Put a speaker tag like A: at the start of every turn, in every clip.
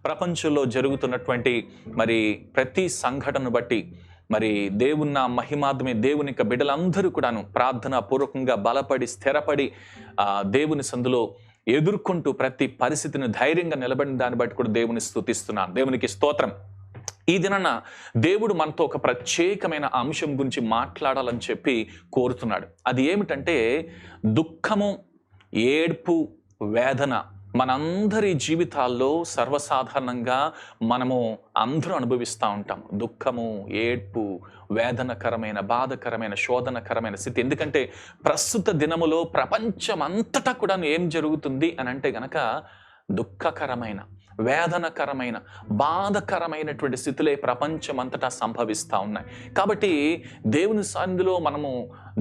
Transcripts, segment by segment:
A: ప్రపంచంలో జరుగుతున్నటువంటి మరి ప్రతి సంఘటనను బట్టి మరి దేవున్న మహిమార్థమే దేవుని యొక్క బిడ్డలందరూ కూడాను ప్రార్థనా పూర్వకంగా బలపడి స్థిరపడి దేవుని సందులో ఎదుర్కొంటూ ప్రతి పరిస్థితిని ధైర్యంగా నిలబడిన దాన్ని బట్టి కూడా దేవుని స్తుతిస్తున్నాను. దేవునికి స్తోత్రం. ఈ దినాన దేవుడు మనతో ఒక ప్రత్యేకమైన అంశం గురించి మాట్లాడాలని చెప్పి కోరుతున్నాడు. అది ఏమిటంటే దుఃఖము, ఏడ్పు, వేదన మనందరి జీవితాల్లో సర్వసాధారణంగా మనము అందరూ అనుభవిస్తూ ఉంటాం. దుఃఖము, ఏడ్పు, వేదనకరమైన, బాధకరమైన, శోధనకరమైన స్థితి. ఎందుకంటే ప్రస్తుత దినములో ప్రపంచమంతటా కూడా ఏం జరుగుతుంది అని అంటే గనక దుఃఖకరమైన, వేదనకరమైన, బాధకరమైనటువంటి స్థితులే ప్రపంచమంతటా సంభవిస్తూ ఉన్నాయి. కాబట్టి దేవుని సన్నిధిలో మనము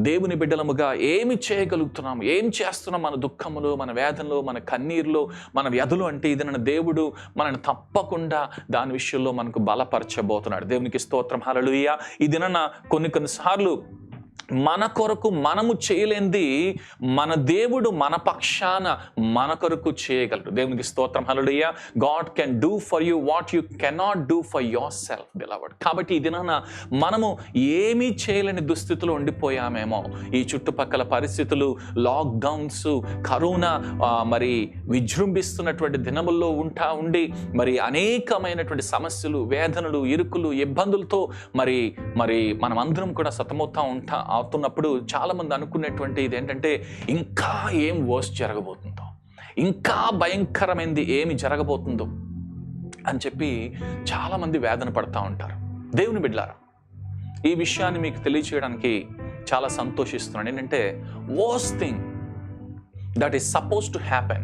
A: దేవుని బిడ్డలముగా ఏమి చేయగలుగుతున్నాము, ఏం చేస్తున్నాం మన దుఃఖములో, మన వేదనలో, మన కన్నీరులో, మన వ్యధులు అంటే ఇదన్న దేవుడు మనల్ని తప్పకుండా దాని విషయంలో మనకు బలపరచబోతున్నాడు. దేవునికి స్తోత్రం. హల్లెలూయా. ఈ దినాన కొన్నిసార్లు మన కొరకు మనము చేయలేంది మన దేవుడు మన పక్షాన మన కొరకు చేయగలడు. దేవునికి స్తోత్రం. హల్లెలూయా. God can do for you what you cannot do for yourself beloved. కాబట్టి ఈ దినాన మనము ఏమీ చేయలేని దుస్థితిలో ఉండిపోయామేమో. ఈ చుట్టుపక్కల పరిస్థితులు, లాక్డౌన్స్, కరోనా మరి విజృంభిస్తున్నటువంటి దినముల్లో ఉండి మరి అనేకమైనటువంటి సమస్యలు, వేదనలు, ఇరుకులు, ఇబ్బందులతో మరి మరి మనమందరం కూడా అవుతున్నప్పుడు చాలామంది అనుకునేటువంటి ఇది ఏంటంటే ఇంకా ఏం వర్స్ట్ జరగబోతుందో, ఇంకా భయంకరమైనది ఏమి జరగబోతుందో అని చెప్పి చాలామంది వేదన పడుతూ ఉంటారు. దేవుని బిడ్డలారా, ఈ విషయాన్ని మీకు తెలియచేయడానికి చాలా సంతోషిస్తున్నాను. ఏంటంటే worst thing that is supposed to happen,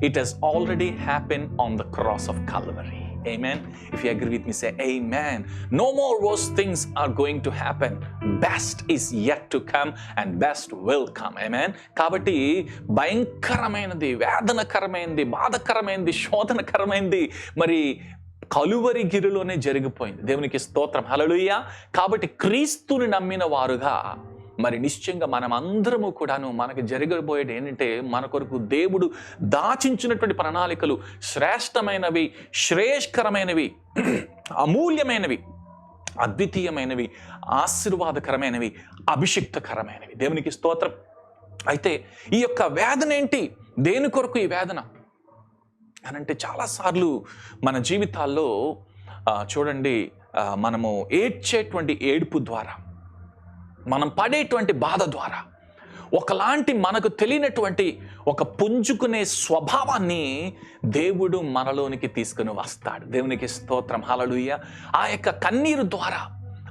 A: it has already happened on the cross of Calvary. Amen. If you agree with me, say amen. No more worse things are going to happen. Best is yet to come and best will come. Amen. కాబట్టి భయంకరమైనది, వేదనకరమైనది, బాధకరమైనది, శోధనకరమైనది మరి కలువరి గిరిలోనే జరిగిపోయింది. దేవునికి స్తోత్రం. హల్లెలూయా. కాబట్టి క్రీస్తుని నమ్మిన వారుగా మరి నిశ్చయంగా మనం అందరము కూడాను మనకి జరగబోయేది ఏంటంటే మన కొరకు దేవుడు దాచించినటువంటి ప్రణాళికలు శ్రేష్టమైనవి, శ్రేష్కరమైనవి, అమూల్యమైనవి, అద్వితీయమైనవి, ఆశీర్వాదకరమైనవి, అభిషిక్తకరమైనవి. దేవునికి స్తోత్రం. అయితే ఈ యొక్క వేదన ఏంటి? దేని కొరకు ఈ వేదన అనంటే చాలాసార్లు మన జీవితాల్లో చూడండి, మనము ఏడ్చేటువంటి ఏడుపు ద్వారా, మనం పడేటువంటి బాధ ద్వారా ఒకలాంటి మనకు తెలియనటువంటి ఒక పుంజుకునే స్వభావాన్ని దేవుడు మనలోనికి తీసుకుని వస్తాడు. దేవునికి స్తోత్రం. హల్లెలూయా. ఆ యొక్క కన్నీరు ద్వారా,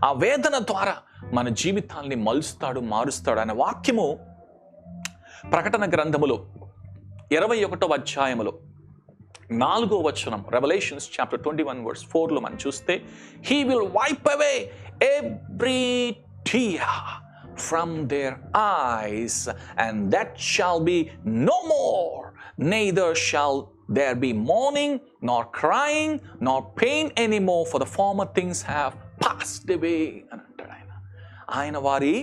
A: ఆ వేదన ద్వారా మన జీవితాల్ని మలుస్తాడు, మారుస్తాడు అనే వాక్యము ప్రకటన గ్రంథములో 21వ అధ్యాయములో 4వ వచనం, రెవల్యూషన్స్ చాప్టర్ 21 verse 4లో మనం చూస్తే, he will wipe away every tear from their eyes, and that shall be no more, neither shall there be mourning, nor crying, nor pain anymore, for the former things have passed away అని అంటాడు ఆయన. ఆయన వారి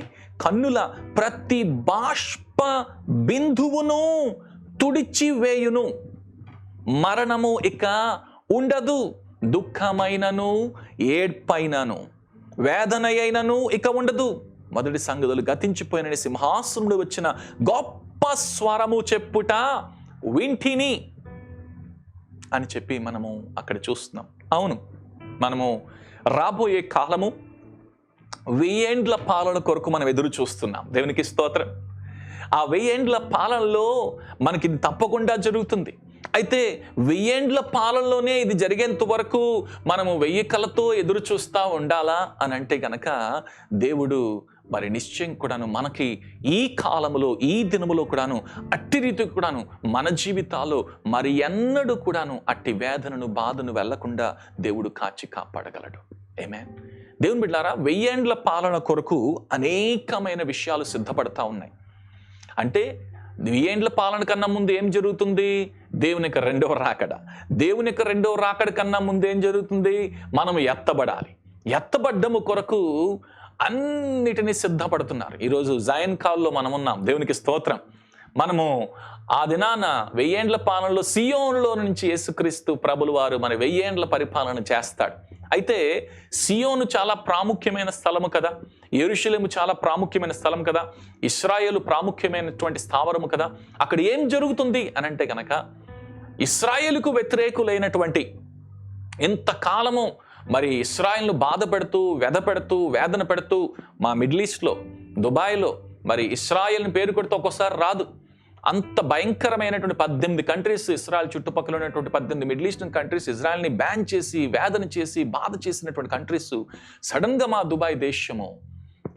A: కన్నుల ప్రతి బాష్ప బిందువును తుడిచి వేయును, మరణము ఇక ఉండదు, దుఃఖమైనను, ఏడ్పైనను, వేదన అయినను ఇక ఉండదు, మొదటి సంగతులు గతించిపోయిన సింహాసనుడు వచ్చిన గొప్ప స్వరము చెప్పుట వింటిని అని చెప్పి మనము అక్కడ చూస్తున్నాం. అవును, మనము రాబోయే కాలము 1000 ఏండ్ల పాలన కొరకు మనం ఎదురు చూస్తున్నాం. దేవునికి స్తోత్రం. ఆ 1000 ఏండ్ల పాలనలో మనకి తప్పకుండా జరుగుతుంది. అయితే 1000 ఏండ్ల పాలనలోనే ఇది జరిగేంత వరకు మనము 1000 కళ్ళతో ఎదురు చూస్తూ ఉండాలా అని అంటే గనక దేవుడు మరి నిశ్చయం కూడాను మనకి ఈ కాలములో, ఈ దినములో కూడాను అట్టి రీతికి కూడాను మన జీవితాల్లో మరి ఎన్నడూ కూడాను అట్టి వేదనను, బాధను వెళ్లకుండా దేవుడు కాచి కాపాడగలడు. ఆమేన్. దేవుని బిడ్డలారా, 1000 ఏండ్ల పాలన కొరకు అనేకమైన విషయాలు సిద్ధపడతా ఉన్నాయి. అంటే 1000 ఏండ్ల పాలన కన్నా ముందు ఏం జరుగుతుంది? దేవుని యొక్క రెండవ రాకడ. దేవుని యొక్క రెండవ రాకడ కన్నా ముందు ఏం జరుగుతుంది? మనము ఎత్తబడాలి. ఎత్తబడ్డము కొరకు అన్నిటినీ సిద్ధపడుతున్నారు. ఈరోజు జయన్ కాల్లో మనం ఉన్నాం. దేవునికి స్తోత్రం. మనము ఆ దినాన 1000 ఏండ్ల పాలనలో సియోనులో నుంచి యేసుక్రీస్తు ప్రభులు వారు మన 1000 ఏండ్ల పరిపాలన చేస్తాడు. అయితే సియోను చాలా ప్రాముఖ్యమైన స్థలము కదా, యెరూషలేము చాలా ప్రాముఖ్యమైన స్థలం కదా, ఇశ్రాయేలు ప్రాముఖ్యమైనటువంటి స్థావరము కదా. అక్కడ ఏం జరుగుతుంది అని అంటే కనుక, ఇశ్రాయేలుకు వ్యతిరేకులైనటువంటి ఇంతకాలము మరి ఇశ్రాయేల్ను బాధ పెడుతూ వేదన పెడుతూ మా మిడిల్ ఈస్ట్లో దుబాయ్లో మరి ఇశ్రాయేల్ని పేరు కొడితే ఒక్కోసారి రాదు, అంత భయంకరమైనటువంటి 18 కంట్రీస్, ఇజ్రాయెల్ చుట్టుపక్కల ఉన్నటువంటి 18 మిడిల్ ఈస్టర్న్ కంట్రీస్ ఇజ్రాయెల్ని బ్యాన్ చేసి వేదన చేసి బాధ చేసినటువంటి కంట్రీస్ సడన్గా మా దుబాయ్ దేశము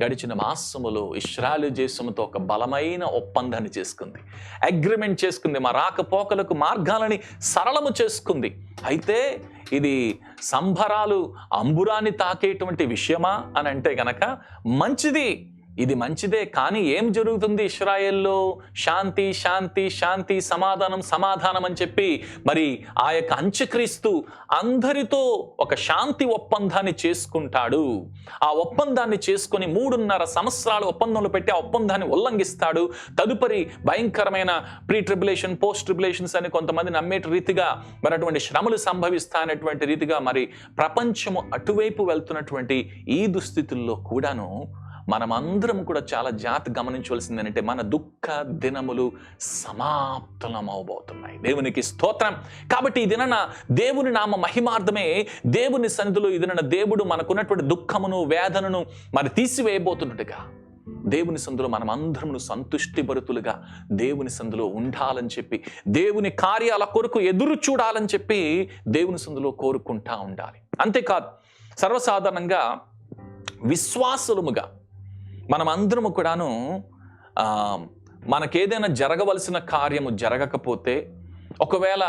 A: గడిచిన మాసములో ఇశ్రాయేలు దేశంతో ఒక బలమైన ఒప్పందాన్ని చేసుకుంది, అగ్రిమెంట్ చేసుకుంది, మా రాకపోకలకు మార్గాలని సరళము చేసుకుంది. అయితే ఇది సంబరాలు అంబురాన్ని తాకేటువంటి విషయమా అని అంటే గనక మంచిది, ఇది మంచిదే. కానీ ఏం జరుగుతుంది ఇశ్రాయేల్లో? శాంతి శాంతి శాంతి, సమాధానం సమాధానం అని చెప్పి మరి ఆ యొక్క అంత్యక్రీస్తు అందరితో ఒక శాంతి ఒప్పందాన్ని చేసుకుంటాడు. ఆ ఒప్పందాన్ని చేసుకొని 3.5 సంవత్సరాలు ఒప్పందంలో పెట్టి ఆ ఒప్పందాన్ని ఉల్లంఘిస్తాడు. తదుపరి భయంకరమైన ప్రీ ట్రిబులేషన్, పోస్ట్ ట్రిబులేషన్స్ అని కొంతమంది నమ్మేటి రీతిగా మరి అటువంటి శ్రమలు సంభవిస్తానటువంటి రీతిగా మరి ప్రపంచము అటువైపు వెళ్తున్నటువంటి ఈ దుస్థితుల్లో కూడాను మనమందరం కూడా చాలా జాగ్రత్త గమనించవలసింది ఏంటంటే, మన దుఃఖ దినములు సమాప్తమవబోతున్నాయి. దేవునికి స్తోత్రం. కాబట్టి ఈ దినన దేవుని నామ మహిమార్థమే దేవుని సన్నిధిలో ఈ దినన దేవుడు మనకున్నటువంటి దుఃఖమును వేదనను మరి తీసివేయబోతున్నట్టుగా దేవుని సందులో మనం అందరము సంతుష్టి భరితులుగా దేవుని సందులో ఉండాలని చెప్పి, దేవుని కార్యాల కొరకు ఎదురు చూడాలని చెప్పి దేవుని సందులో కోరుకుంటా ఉండాలి. అంతేకాదు, సర్వసాధారణంగా విశ్వాసులముగా మనమందరము కూడాను మనకేదైనా జరగవలసిన కార్యము జరగకపోతే, ఒకవేళ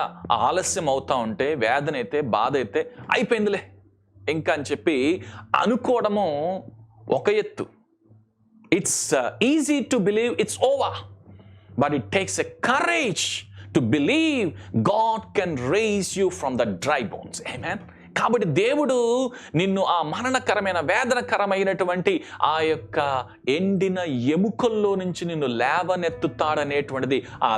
A: ఆలస్యం అవుతా ఉంటే, వేదన అయితే బాధ అయితే అయిపోయిందిలే ఇంకా అని చెప్పి అనుకోవడము ఒక ఎత్తు. It's easy to believe it's over, but it takes a courage to believe God can raise you from the dry bones. ఆమేన్. కాబట్టి దేవుడు నిన్ను ఆ మరణకరమైన వేదనకరమైనటువంటి ఆ యొక్క ఎండిన ఎముకల్లో నుంచి నిన్ను లేవనెత్తుతాడనేటువంటిది, ఆ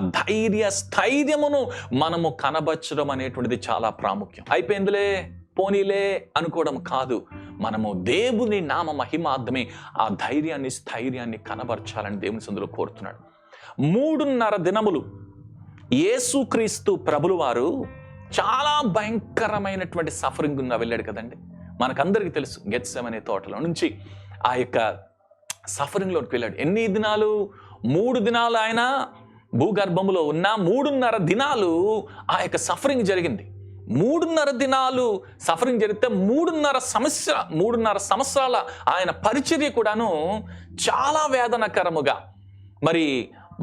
A: స్థైర్యమును మనము కనబరచడం అనేటువంటిది చాలా ప్రాముఖ్యం. అయిపోయిందిలే పోనీలే అనుకోవడం కాదు, మనము దేవుని నామ మహిమార్థమే ఆ స్థైర్యాన్ని కనబరచాలని దేవుని సందులో కోరుతున్నాడు. 3.5 దినములు యేసుక్రీస్తు ప్రభులు వారు చాలా భయంకరమైనటువంటి సఫరింగ్ గుండా వెళ్ళాడు కదండి. మనకందరికీ తెలుసు, గెత్సెమనే తోటలో నుంచి ఆ యొక్క సఫరింగ్లోకి వెళ్ళాడు. ఎన్ని దినాలు? 3 దినాలు ఆయన భూగర్భములో ఉన్న 3.5 దినాలు ఆ యొక్క సఫరింగ్ జరిగింది. 3.5 దినాలు సఫరింగ్ జరిగితే 3.5 సంవత్సరాల ఆయన పరిచర్య కూడాను చాలా వేదనకరముగా మరి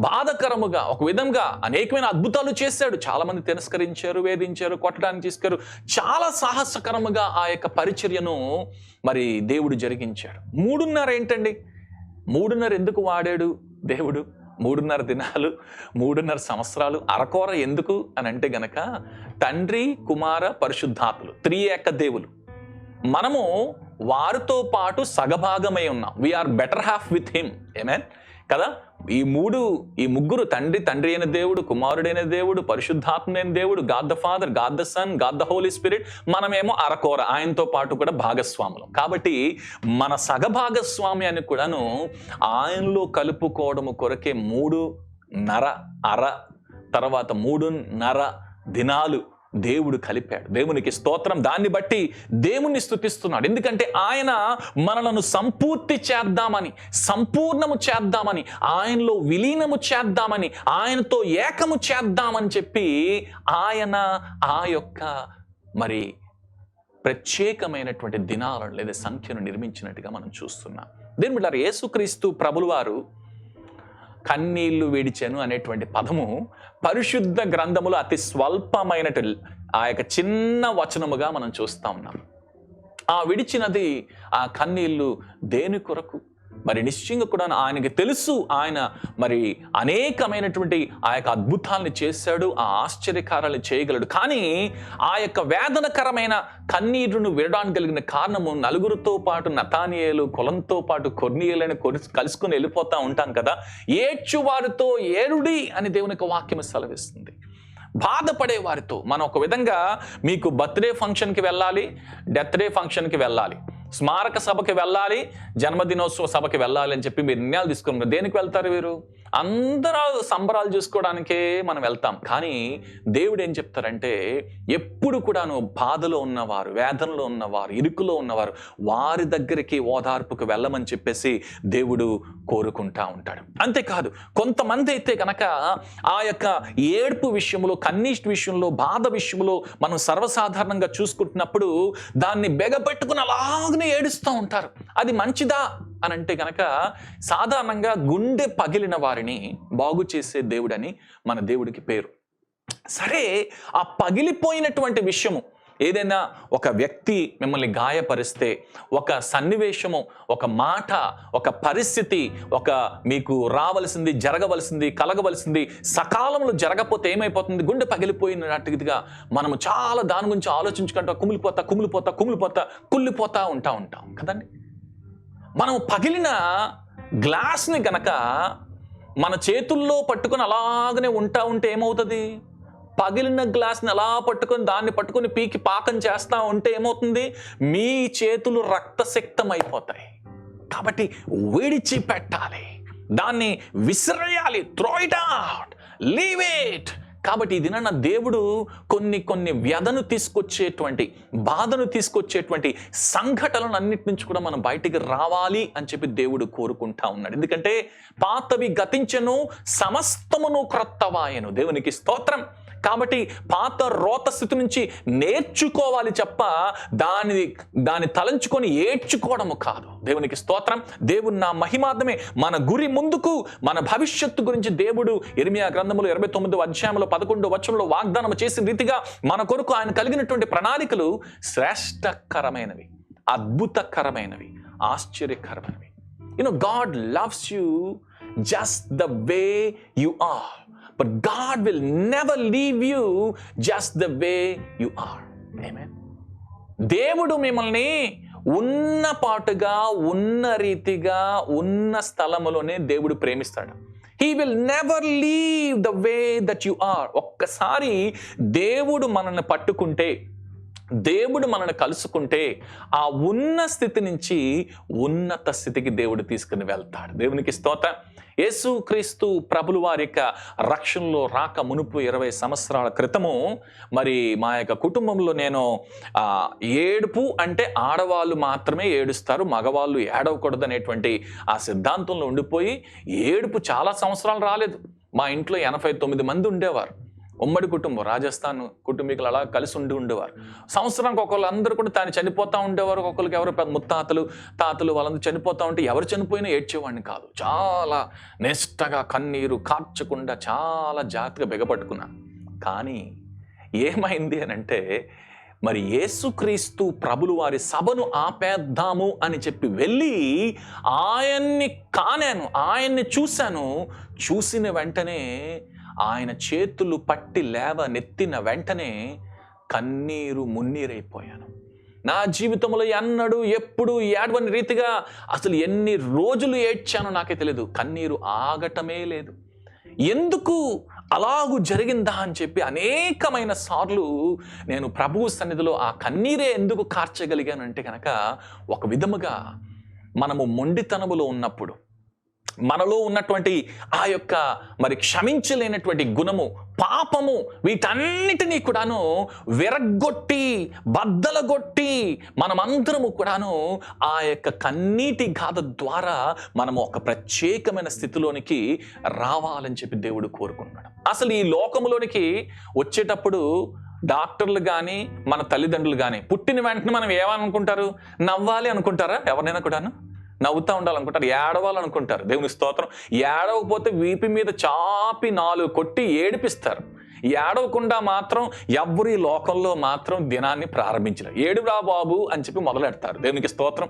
A: బాధకరముగా, ఒక విధంగా అనేకమైన అద్భుతాలు చేశాడు. చాలా మంది తిరస్కరించారు, వేధించారు, కొట్టడానికి తీసుకారు. చాలా సాహసకరముగా ఆ యొక్క పరిచర్యను మరి దేవుడు జరిగించాడు. 3.5 ఏంటండి? 3.5 ఎందుకు వాడాడు దేవుడు? 3.5 దినాలు, 3.5 సంవత్సరాలు, అరకొర ఎందుకు అని అంటే గనక, తండ్రి కుమార పరిశుద్ధాత్ములు త్రియేక దేవులు, మనము వారితో పాటు సగభాగమై ఉన్నాం. We are better half with him. ఆమేన్ కదా. ఈ ముగ్గురు, తండ్రి అయిన దేవుడు, కుమారుడైన దేవుడు, పరిశుద్ధాత్మైన దేవుడు, God the Father, God the Son, God the Holy Spirit, మనమేమో అరకోర, ఆయనతో పాటు కూడా భాగస్వాములం. కాబట్టి మన సగభాగస్వామ్యాన్ని కూడాను ఆయనలో కలుపుకోవడము కొరకే 3.5 తర్వాత 3.5 దినాలు దేవుడు కలిపాడు. దేవునికి స్తోత్రం. దాన్ని బట్టి దేవుణ్ణి స్తుతిస్తున్నాడు. ఎందుకంటే ఆయన మనలను సంపూర్తి చేద్దామని, సంపూర్ణము చేద్దామని, ఆయనలో విలీనము చేద్దామని, ఆయనతో ఏకము చేద్దామని చెప్పి ఆయన ఆ యొక్క మరి ప్రత్యేకమైనటువంటి దినాలను లేదా సంఖ్యను నిర్మించినట్టుగా మనం చూస్తున్నాం. దీని బిడ్డ యేసుక్రీస్తు ప్రభులు వారు కన్నీళ్లు విడిచెను అనేటువంటి పదము పరిశుద్ధ గ్రంథములో అతి స్వల్పమైనటు ఆ యొక్క చిన్న వచనముగా మనం చూస్తా ఉన్నాం. ఆ విడిచినది, ఆ కన్నీళ్లు దేని కొరకు? మరి నిశ్చయంగా కూడా ఆయనకి తెలుసు, ఆయన మరి అనేకమైనటువంటి ఆ యొక్క అద్భుతాలను చేశాడు, ఆ ఆశ్చర్యకారాలు చేయగలడు. కానీ ఆ యొక్క వేదనకరమైన కన్నీరును వినడానికి కలిగిన కారణము, నలుగురితో పాటు నతానియేలు, కులంతో పాటు కొర్నియేలని కలుసుకుని వెళ్ళిపోతా ఉంటాం కదా, ఏడ్చువారితో ఏరుడి అని దేవుని యొక్క వాక్యం సెలవిస్తుంది. బాధపడే వారితో మనం ఒక విధంగా మీకు బర్త్డే ఫంక్షన్కి వెళ్ళాలి, డెత్ డే ఫంక్షన్కి వెళ్ళాలి, స్మారక సభకి వెళ్ళాలి, జన్మదినోత్సవ సభకి వెళ్ళాలి అని చెప్పి మీరు నిర్ణయాలు తీసుకున్నారు. దేనికి వెళ్తారు? వీరు అందరూ సంబరాలు చూసుకోవడానికే మనం వెళ్తాం. కానీ దేవుడు ఏం చెప్తారంటే, ఎప్పుడు కూడాను బాధలో ఉన్నవారు, వేదనలో ఉన్నవారు, ఇరుకులో ఉన్నవారు, వారి దగ్గరికి ఓదార్పుకు వెళ్ళమని చెప్పేసి దేవుడు కోరుకుంటా ఉంటాడు. అంతేకాదు, కొంతమంది అయితే కనుక ఆ యొక్క ఏడ్పు విషయంలో, కన్నీటి విషయంలో, బాధ విషయంలో మనం సర్వసాధారణంగా చూసుకుంటున్నప్పుడు దాన్ని బెగపెట్టుకుని అలాగనే ఏడుస్తూ ఉంటారు. అది మంచిదా అని అంటే కనుక, సాధారణంగా గుండె పగిలిన వారిని బాగు చేసే దేవుడని మన దేవుడికి పేరు. సరే, ఆ పగిలిపోయినటువంటి విషయము ఏదైనా, ఒక వ్యక్తి మిమ్మల్ని గాయపరిస్తే, ఒక సన్నివేశము, ఒక మాట, ఒక పరిస్థితి, ఒక మీకు రావలసింది, జరగవలసింది, కలగవలసింది సకాలంలో జరగకపోతే ఏమైపోతుంది? గుండె పగిలిపోయినట్టుగా మనము చాలా దాని గురించి ఆలోచించుకుంటూ కుళ్ళిపోతా ఉంటాం కదండి. మనం పగిలిన గ్లాస్ని గనక మన చేతుల్లో పట్టుకొని అలాగనే ఉంటే ఏమవుతుంది? పగిలిన గ్లాస్ని అలా పట్టుకొని పీకి పాకం చేస్తూ ఉంటే ఏమవుతుంది? మీ చేతులు రక్తసిక్తం అయిపోతాయి. కాబట్టి విడిచిపెట్టాలి, దాన్ని విసిరేయాలి, throw it out, leave it. కాబట్టి ఈ దినాన దేవుడు కొన్ని వ్యధను తీసుకొచ్చేటువంటి, బాధను తీసుకొచ్చేటువంటి సంఘటనలను అన్నిటి నుంచి కూడా మనం బయటికి రావాలి అని చెప్పి దేవుడు కోరుకుంటా ఉన్నాడు. ఎందుకంటే పాతవి గతించెను, సమస్తమును క్రొత్తవాయెను. దేవునికి స్తోత్రం. కాబట్టి పాత రోత స్థితి నుంచి నేర్చుకోవాలి తప్ప దాన్ని తలంచుకొని ఏడ్చుకోవడము కాదు. దేవునికి స్తోత్రం. దేవుని నా మహిమార్థమే మన గురి ముందుకు, మన భవిష్యత్తు గురించి దేవుడు ఇర్మియా గ్రంథములో 29వ అధ్యాయంలో 11వ వచనంలో వాగ్దానం చేసిన రీతిగా మన కొరకు ఆయన కలిగినటువంటి ప్రణాళికలు శ్రేష్టకరమైనవి, అద్భుతకరమైనవి, ఆశ్చర్యకరమైనవి. God loves you just the way you are. But God will never leave you just the way you are. Amen. దేవుడు మిమ్మల్ని ఉన్న పాటుగా, ఉన్న రీతిగా, ఉన్న స్థలములోనే దేవుడు ప్రేమిస్తాడు. He will never leave the way that you are. ఒక్కసారి దేవుడు మనల్ని పట్టుకుంటే, దేవుడు మనల్ని కలుసుకుంటే, ఆ ఉన్న స్థితి నుంచి ఉన్నత స్థితికి దేవుడు తీసుకుని వెళ్తాడు. దేవునికి స్తోత్రం. యేసుక్రీస్తు ప్రభుల వారి యొక్క రక్షణలో రాక మునుపు 20 సంవత్సరాల క్రితము మరి మా యొక్క కుటుంబంలో నేను ఏడుపు అంటే ఆడవాళ్ళు మాత్రమే ఏడుస్తారు, మగవాళ్ళు ఏడవకూడదు అనేటువంటి ఆ సిద్ధాంతంలో ఉండిపోయి ఏడుపు చాలా సంవత్సరాలు రాలేదు. మా ఇంట్లో 89 మంది ఉండేవారు. ఉమ్మడి కుటుంబం, రాజస్థాన్ కుటుంబీకులు అలా కలిసి ఉండేవారు. సంవత్సరానికి ఒకళ్ళందరూ కూడా తాను చనిపోతూ ఉండేవారు. ఒకరికి ఎవరు ముత్తాతలు, తాతలు వాళ్ళందరూ చనిపోతూ ఉంటే ఎవరు చనిపోయినా ఏడ్చేవాడిని కాదు. చాలా నిష్టగా, కన్నీరు కార్చకుండా చాలా జాగ్రత్తగా బిగపట్టుకున్నాను. కానీ ఏమైంది అని అంటే, మరి యేసుక్రీస్తు ప్రభులు వారి సభను ఆపేద్దాము అని చెప్పి వెళ్ళి ఆయన్ని కానాను, ఆయన్ని చూశాను. చూసిన వెంటనే ఆయన చేతులు పట్టి లేవనెత్తిన వెంటనే కన్నీరు మున్నీరైపోయాను. నా జీవితంలో ఎన్నడూ ఎప్పుడు ఏడవని రీతిగా అసలు ఎన్ని రోజులు ఏడ్చానో నాకే తెలియదు. కన్నీరు ఆగటమే లేదు. ఎందుకు అలాగూ జరిగిందా అని చెప్పి అనేకమైన సార్లు నేను ప్రభువు సన్నిధిలో ఆ కన్నీరే ఎందుకు కార్చగలిగానంటే కనుక, ఒక విధముగా మనము మొండితనములో ఉన్నప్పుడు మనలో ఉన్నటువంటి ఆ యొక్క మరి క్షమించలేనటువంటి గుణము, పాపము, వీటన్నిటినీ కూడాను విరగ్గొట్టి, బద్దలగొట్టి మనమందరము కూడాను ఆ యొక్క కన్నీటి గాథ ద్వారా మనము ఒక ప్రత్యేకమైన స్థితిలోనికి రావాలని చెప్పి దేవుడు కోరుకుంటున్నాడు. అసలు ఈ లోకములోనికి వచ్చేటప్పుడు డాక్టర్లు కానీ, మన తల్లిదండ్రులు కానీ పుట్టిన వెంటనే మనం ఏమనుకుంటారు? నవ్వాలి అనుకుంటారా? ఎవరినైనా కూడాను నవ్వుతూ ఉండాలనుకుంటారు, ఏడవాలనుకుంటారు. దేవుని స్తోత్రం. ఏడవకపోతే వీపి మీద చాపి 4 కొట్టి ఏడిపిస్తారు. ఏడవకుండా మాత్రం ఎవ్వరు ఈ లోకంలో మాత్రం దినాన్ని ప్రారంభించలేరు. ఏడురా బాబు అని చెప్పి మొదలెడతారు. దేవునికి స్తోత్రం.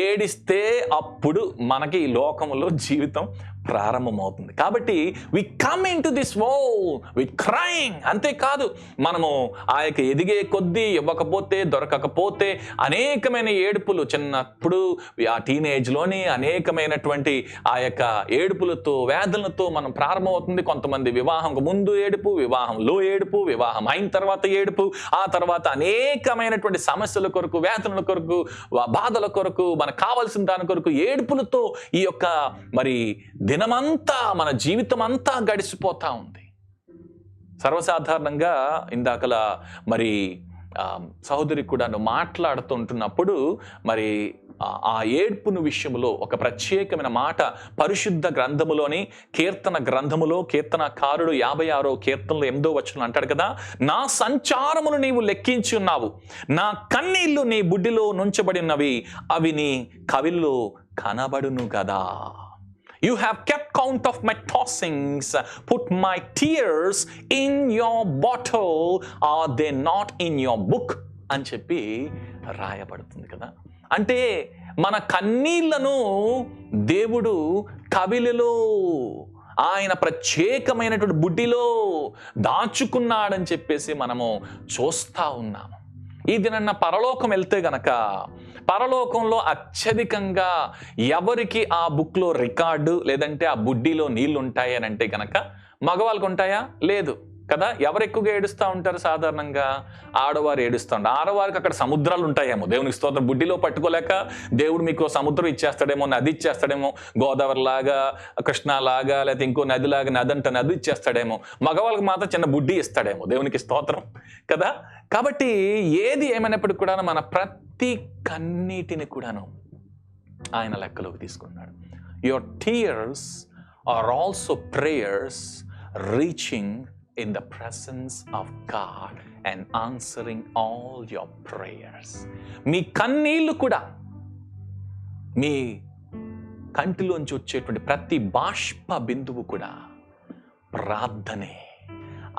A: ఏడిస్తే అప్పుడు మనకి ఈ లోకంలో జీవితం ప్రారంభమవుతుంది. కాబట్టి we come into this world with crying. అంతేకాదు, మనము ఆ యొక్క ఎదిగే కొద్దీ ఇవ్వకపోతే దొరకకపోతే అనేకమైన ఏడుపులు, చిన్నప్పుడు ఆ టీనేజ్లోని అనేకమైనటువంటి ఆ యొక్క ఏడుపులతో వేదనలతో మనం ప్రారంభమవుతుంది. కొంతమంది వివాహంకు ముందు ఏడుపు, వివాహంలో ఏడుపు, వివాహం అయిన తర్వాత ఏడుపు, ఆ తర్వాత అనేకమైనటువంటి సమస్యల కొరకు, వేదనల కొరకు, బాధల కొరకు, మనకు కావాల్సిన దాని కొరకు ఏడుపులతో ఈ యొక్క మరి దినమంతా, మన జీవితం అంతా గడిచిపోతా ఉంది. సర్వసాధారణంగా ఇందాకలా మరి సహోదరి కూడా మాట్లాడుతుంటున్నప్పుడు మరి ఆ ఏడ్పును విషయంలో ఒక ప్రత్యేకమైన మాట పరిశుద్ధ గ్రంథములోని కీర్తన గ్రంథములో కీర్తనకారుడు 56వ కీర్తనలో 8వ వచనం అంటాడు కదా, నా సంచారములు నీవు లెక్కించి ఉన్నావు, నా కన్నీళ్లు నీ బుడ్డిలో నుంచబడినవి, అవి నీ కవిల్లో కనబడును కదా. You have kept count of my tossings, put my tears in your bottle, are they not in your book అని చెప్పి రాయబడుతుంది కదా. అంటే మన కన్నీళ్లను దేవుడు కవిలలో ఆయన ప్రత్యేకమైనటువంటి బుడ్డిలో దాచుకున్నాడని చెప్పేసి మనము చూస్తూ ఉన్నాము. ఈ దినన్న పరలోకం వెళ్తే గనక పరలోకంలో అత్యధికంగా ఎవరికి ఆ బుక్లో రికార్డు లేదంటే ఆ బుడ్డిలో నీళ్లు ఉంటాయి అని అంటే గనక మగవాళ్ళకు ఉంటాయా? లేదు కదా. ఎవరు ఎక్కువగా ఏడుస్తూ ఉంటారు? సాధారణంగా ఆడవారు ఏడుస్తూ ఉంటారు. ఆడవారికి అక్కడ సముద్రాలు ఉంటాయేమో. దేవునికి స్తోత్రం. బుడ్డిలో పట్టుకోలేక దేవుడు మీకు సముద్రం ఇచ్చేస్తాడేమో, నది ఇచ్చేస్తాడేమో, గోదావరి లాగా, కృష్ణలాగా, లేకపోతే ఇంకో నదిలాగా, నది ఇచ్చేస్తాడేమో. మగవాళ్ళకి మాత్రం చిన్న బుడ్డి ఇస్తాడేమో. దేవునికి స్తోత్రం కదా. కాబట్టి ఏది ఏమైనప్పటికీ కూడా మన ప్రతి కన్నీటిని కూడాను ఆయన లెక్కలోకి తీసుకున్నాడు. Your tears are also prayers reaching in the presence of God and answering all your prayers. మీ కన్నీళ్లు కూడా, మీ కంటిలోంచి వచ్చేటువంటి ప్రతి బాష్ప బిందువు కూడా ప్రార్థనే.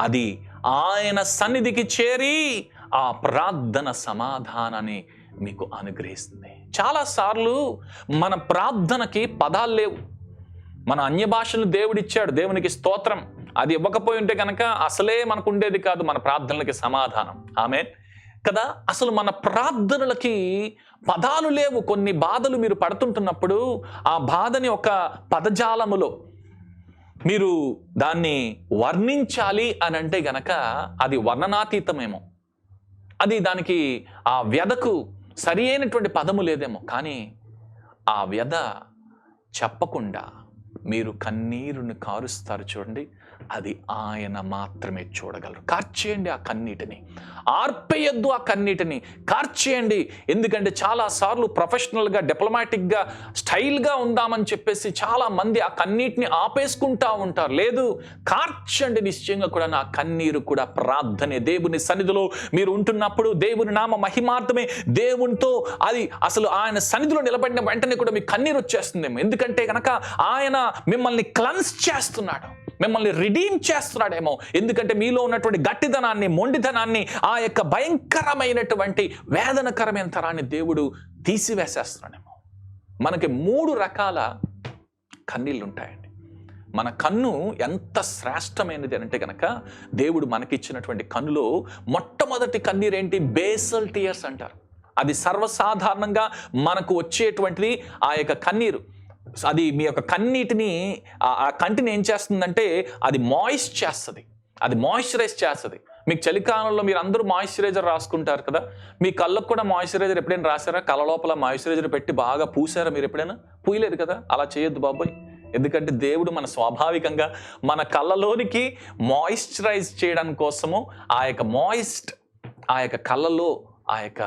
A: అది ఆయన సన్నిధికి చేరి ఆ ప్రార్థన సమాధానాన్ని మీకు అనుగ్రహిస్తుంది. చాలాసార్లు మన ప్రార్థనకి పదాలు లేవు. మన అన్య భాషలు దేవుడిచ్చాడు, దేవునికి స్తోత్రం. అది ఇవ్వకపోయి ఉంటే కనుక అసలే మనకు ఉండేది కాదు మన ప్రార్థనలకి సమాధానం. ఆమేన్ కదా. అసలు మన ప్రార్థనలకి పదాలు లేవు. కొన్ని బాధలు మీరు పడుతుంటున్నప్పుడు ఆ బాధని ఒక పదజాలములో మీరు దాన్ని వర్ణించాలి అని అంటే గనక అది వర్ణనాతీతమేమో. అది దానికి ఆ వ్యధకు సరి అయినటువంటి పదము లేదేమో. కానీ ఆ వ్యధ చెప్పకుండా మీరు కన్నీరుని కారుస్తారు చూడండి, అది ఆయన మాత్రమే చూడగలరు. కార్చేయండి ఆ కన్నీటిని, ఆర్పేయద్దు ఆ కన్నీటిని, కార్చేయండి. ఎందుకంటే చాలాసార్లు ప్రొఫెషనల్గా, డిప్లొమాటిక్గా, స్టైల్గా ఉందామని చెప్పేసి చాలా మంది ఆ కన్నీటిని ఆపేసుకుంటా ఉంటారు. లేదు, కార్చండి. నిశ్చయంగా కూడా నా కన్నీరు కూడా ప్రార్థనే. దేవుని సన్నిధిలో మీరు ఉంటున్నప్పుడు దేవుని నామ మహిమార్థమే దేవునితో అది అసలు ఆయన సన్నిధిలో నిలబడిన వెంటనే కూడా మీకు కన్నీరు వచ్చేస్తుందేమో. ఎందుకంటే కనుక ఆయన మిమ్మల్ని క్లెన్స్ చేస్తున్నాడు, మిమ్మల్ని రిడీమ్ చేస్తున్నాడేమో. ఎందుకంటే మీలో ఉన్నటువంటి గట్టిదనాన్ని, మొండితనాన్ని, ఆ యొక్క భయంకరమైనటువంటి వేదనకరమైన తరాన్ని దేవుడు తీసివేసేస్తున్నాడేమో. మనకి 3 రకాల కన్నీళ్ళు ఉంటాయండి. మన కన్ను ఎంత శ్రేష్టమైనది అంటే కనుక దేవుడు మనకిచ్చినటువంటి కన్నులో మొట్టమొదటి కన్నీరేంటి? బేసల్ టీయర్స్ అంటారు. అది సర్వసాధారణంగా మనకు వచ్చేటువంటిది ఆ యొక్క కన్నీరు. అది మీ యొక్క కన్నీటిని, ఆ కంటిని ఏం చేస్తుందంటే అది మాయిస్ట్ చేస్తుంది, అది మాయిశ్చరైజ్ చేస్తుంది. మీకు చలికాలంలో మీరు అందరూ మాయిశ్చరైజర్ రాసుకుంటారు కదా. మీ కళ్ళకు కూడా మాయిశ్చరైజర్ ఎప్పుడైనా రాసారా? కళ్ళ లోపల మాయిశ్చరైజర్ పెట్టి బాగా పూసారా మీరు ఎప్పుడైనా? పూయలేదు కదా. అలా చేయొద్దు బాబోయ్. ఎందుకంటే దేవుడు మన స్వాభావికంగా మన కళ్ళలోనికి మాయిశ్చరైజ్ చేయడం కోసము ఆ యొక్క కళ్ళలో ఆ యొక్క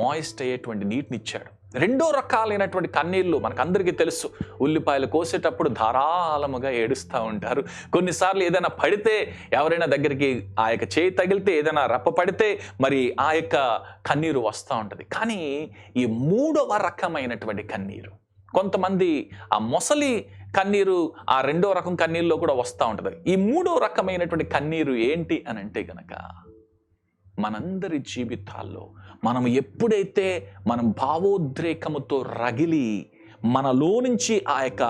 A: మాయిస్ట్ అయ్యేటువంటి నీటిని ఇచ్చాడు. 2వ రకాలైనటువంటి కన్నీళ్ళు మనకందరికీ తెలుసు. ఉల్లిపాయలు కోసేటప్పుడు ధారాళముగా ఏడుస్తూ ఉంటారు. కొన్నిసార్లు ఏదైనా పడితే, ఎవరైనా దగ్గరికి ఆ యొక్క చేయి తగిలితే, ఏదైనా రప్ప పడితే మరి ఆ యొక్క కన్నీరు వస్తూ ఉంటుంది. కానీ ఈ 3వ రకమైనటువంటి కన్నీరు, కొంతమంది ఆ మొసలి కన్నీరు ఆ రెండో రకం కన్నీరులో కూడా వస్తూ ఉంటుంది. ఈ మూడో రకమైనటువంటి కన్నీరు ఏంటి అని అంటే కనుక, మనందరి జీవితాల్లో మనం ఎప్పుడైతే మనం భావోద్రేకముతో రగిలి మనలో నుంచి ఆ యొక్క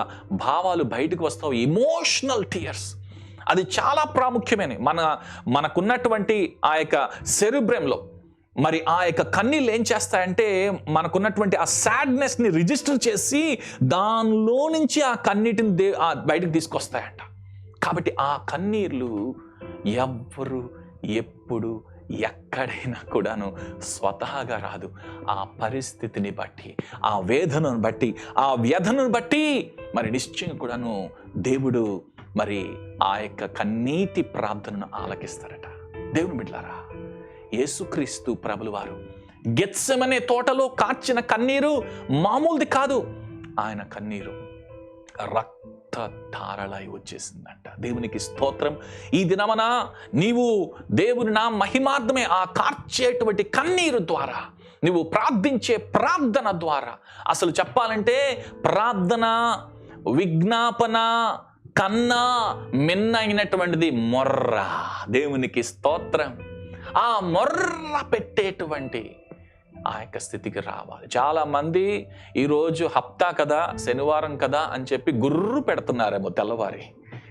A: భావాలు బయటకు వస్తావు, ఎమోషనల్ టీయర్స్, అది చాలా ప్రాముఖ్యమైనవి. మనకున్నటువంటి ఆ యొక్క సెరిబ్రెంలో మరి ఆ యొక్క కన్నీళ్ళు ఏం చేస్తాయంటే మనకున్నటువంటి ఆ సాడ్నెస్ని రిజిస్టర్ చేసి దానిలో నుంచి ఆ కన్నీటిని బయటకు తీసుకొస్తాయంట. కాబట్టి ఆ కన్నీళ్ళు ఎవ్వరు ఎప్పుడు ఎక్కడైనా కూడాను స్వతహాగా రాదు. ఆ పరిస్థితిని బట్టి, ఆ వేదనను బట్టి, ఆ వ్యధను బట్టి మరి నిశ్చయం కూడాను దేవుడు మరి ఆ యొక్క కన్నీటి ప్రార్థనను ఆలకిస్తారట. దేవుని బిడ్డలారా, యేసుక్రీస్తు ప్రభుల వారు గెత్సెమనే తోటలో కార్చిన కన్నీరు మామూలుది కాదు. ఆయన కన్నీరు రక్త ధారలై వచ్చేసిందంట. దేవునికి స్తోత్రం. ఈ దినమన నీవు దేవుని నా మహిమార్థమే ఆ కార్చేటువంటి కన్నీరు ద్వారా, నువ్వు ప్రార్థించే ప్రార్థన ద్వారా, అసలు చెప్పాలంటే ప్రార్థన విజ్ఞాపన కన్నా మిన్నైనటువంటిది మొర్ర. దేవునికి స్తోత్రం. ఆ మొర్ర పెట్టేటువంటి ఆ యొక్క స్థితికి రావాలి. చాలామంది ఈరోజు హప్తా కదా, శనివారం కదా అని చెప్పి గుర్రు పెడుతున్నారేమో తెల్లవారి.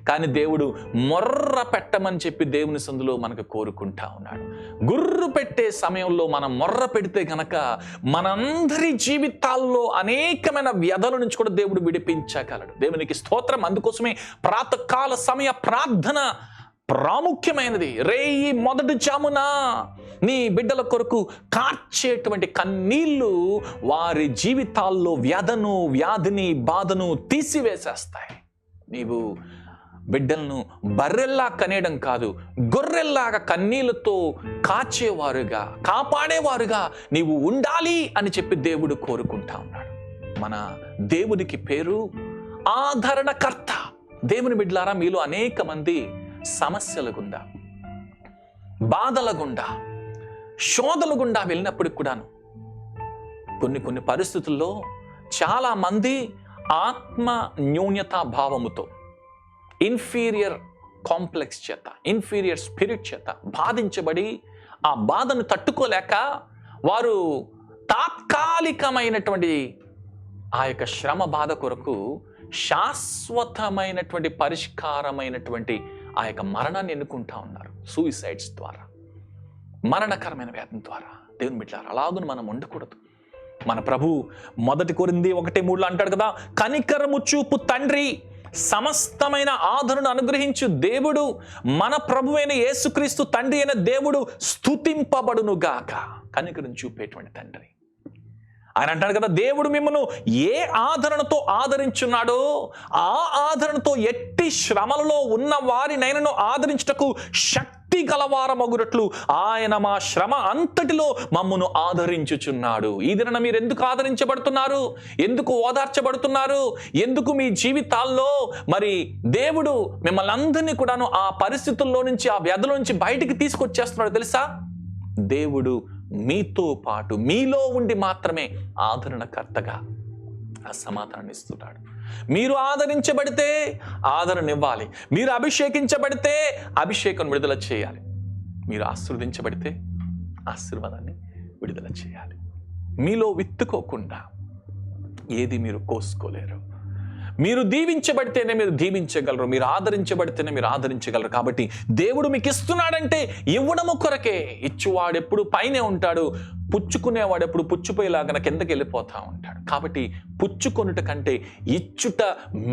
A: కానీ దేవుడు మొర్ర పెట్టమని చెప్పి దేవుని సందులో మనకు కోరుకుంటా ఉన్నాడు. గుర్రు పెట్టే సమయంలో మనం మొర్ర పెడితే గనక మనందరి జీవితాల్లో అనేకమైన వ్యధల నుంచి కూడా దేవుడు విడిపించగలడు. దేవునికి స్తోత్రం. అందుకోసమే ప్రాతకాల సమయ ప్రార్థన ప్రాముఖ్యమైనది. రేయి మొదటి జామున నీ బిడ్డల కొరకు కార్చేటువంటి కన్నీళ్లు వారి జీవితాల్లో వ్యధను, వ్యాధిని, బాధను తీసివేసేస్తాయి. నీవు బిడ్డలను బర్రెల్లా కనేయడం కాదు, గొర్రెల్లాగా కన్నీళ్లతో కాచేవారుగా, కాపాడేవారుగా నీవు ఉండాలి అని చెప్పి దేవుడు కోరుకుంటా ఉన్నాడు. మన దేవునికి పేరు ఆదరణకర్త. దేవుని బిడ్డలారా, మీలో అనేక మంది సమస్యల గుండా, బాధల గుండా, శోధల గుండా వెళ్ళినప్పటికి కూడాను కొన్ని పరిస్థితుల్లో చాలా మంది ఆత్మ న్యూన్యతా భావముతో, ఇన్ఫీరియర్ కాంప్లెక్స్ చేత, ఇన్ఫీరియర్ స్పిరిట్ చేత బాధించబడి ఆ బాధను తట్టుకోలేక వారు తాత్కాలికమైనటువంటి ఆ యొక్క శ్రమ బాధ కొరకు శాశ్వతమైనటువంటి పరిష్కారమైనటువంటి ఆ యొక్క మరణాన్ని ఎన్నుకుంటా ఉన్నారు. సూయిసైడ్స్ ద్వారా, మరణకరమైన వ్యాధి ద్వారా. దేవుని బిడ్డలారా, అలాగును మనం ఉండకూడదు. మన ప్రభు 1 కొరింథీ 1:3 అంటాడు కదా, కనికరము చూపు తండ్రి, సమస్తమైన ఆదరణ అనుగ్రహించు దేవుడు, మన ప్రభువైన యేసుక్రీస్తు తండ్రి అయిన దేవుడు స్తుతింపబడునుగాక. కనికరం చూపేటువంటి తండ్రి ఆయన అంటాడు కదా, దేవుడు మిమ్మల్ని ఏ ఆదరణతో ఆదరించున్నాడో ఆ ఆదరణతో ఎట్టి శ్రమలలో ఉన్న వారినైనను ఆదరించుటకు శక్తి గలవారమగునట్లు ఆయన మా శ్రమ అంతటిలో మమ్మను ఆదరించుచున్నాడు. ఈ దిన మీరు ఎందుకు ఆదరించబడుతున్నారు? ఎందుకు ఓదార్చబడుతున్నారు? ఎందుకు మీ జీవితాల్లో మరి దేవుడు మిమ్మల్ని అందరినీ కూడాను ఆ పరిస్థితుల్లో నుంచి, ఆ వ్యాధుల నుంచి బయటికి తీసుకొచ్చేస్తున్నాడు తెలుసా? దేవుడు మీతో పాటు, మీలో ఉండి మాత్రమే ఆదరణకర్తగా ఆ సమాధానాన్ని ఇస్తున్నాడు. మీరు ఆదరించబడితే ఆదరణ ఇవ్వాలి, మీరు అభిషేకించబడితే అభిషేకం విడుదల చేయాలి, మీరు ఆశీర్వదించబడితే ఆశీర్వాదాన్ని విడుదల చేయాలి. మీలో విత్తుకోకుండా ఏది మీరు కోసుకోలేరు. మీరు దీవించబడితేనే మీరు దీవించగలరు, మీరు ఆదరించబడితేనే మీరు ఆదరించగలరు. కాబట్టి దేవుడు మీకు ఇస్తున్నాడంటే ఇవ్వడము కొరకే. ఇచ్చువాడు ఎప్పుడు పైనే ఉంటాడు, పుచ్చుకునేవాడు ఎప్పుడు పుచ్చిపోయేలాగా కిందకి వెళ్ళిపోతా ఉంటాడు. కాబట్టి పుచ్చుకొనుట కంటే ఇచ్చుట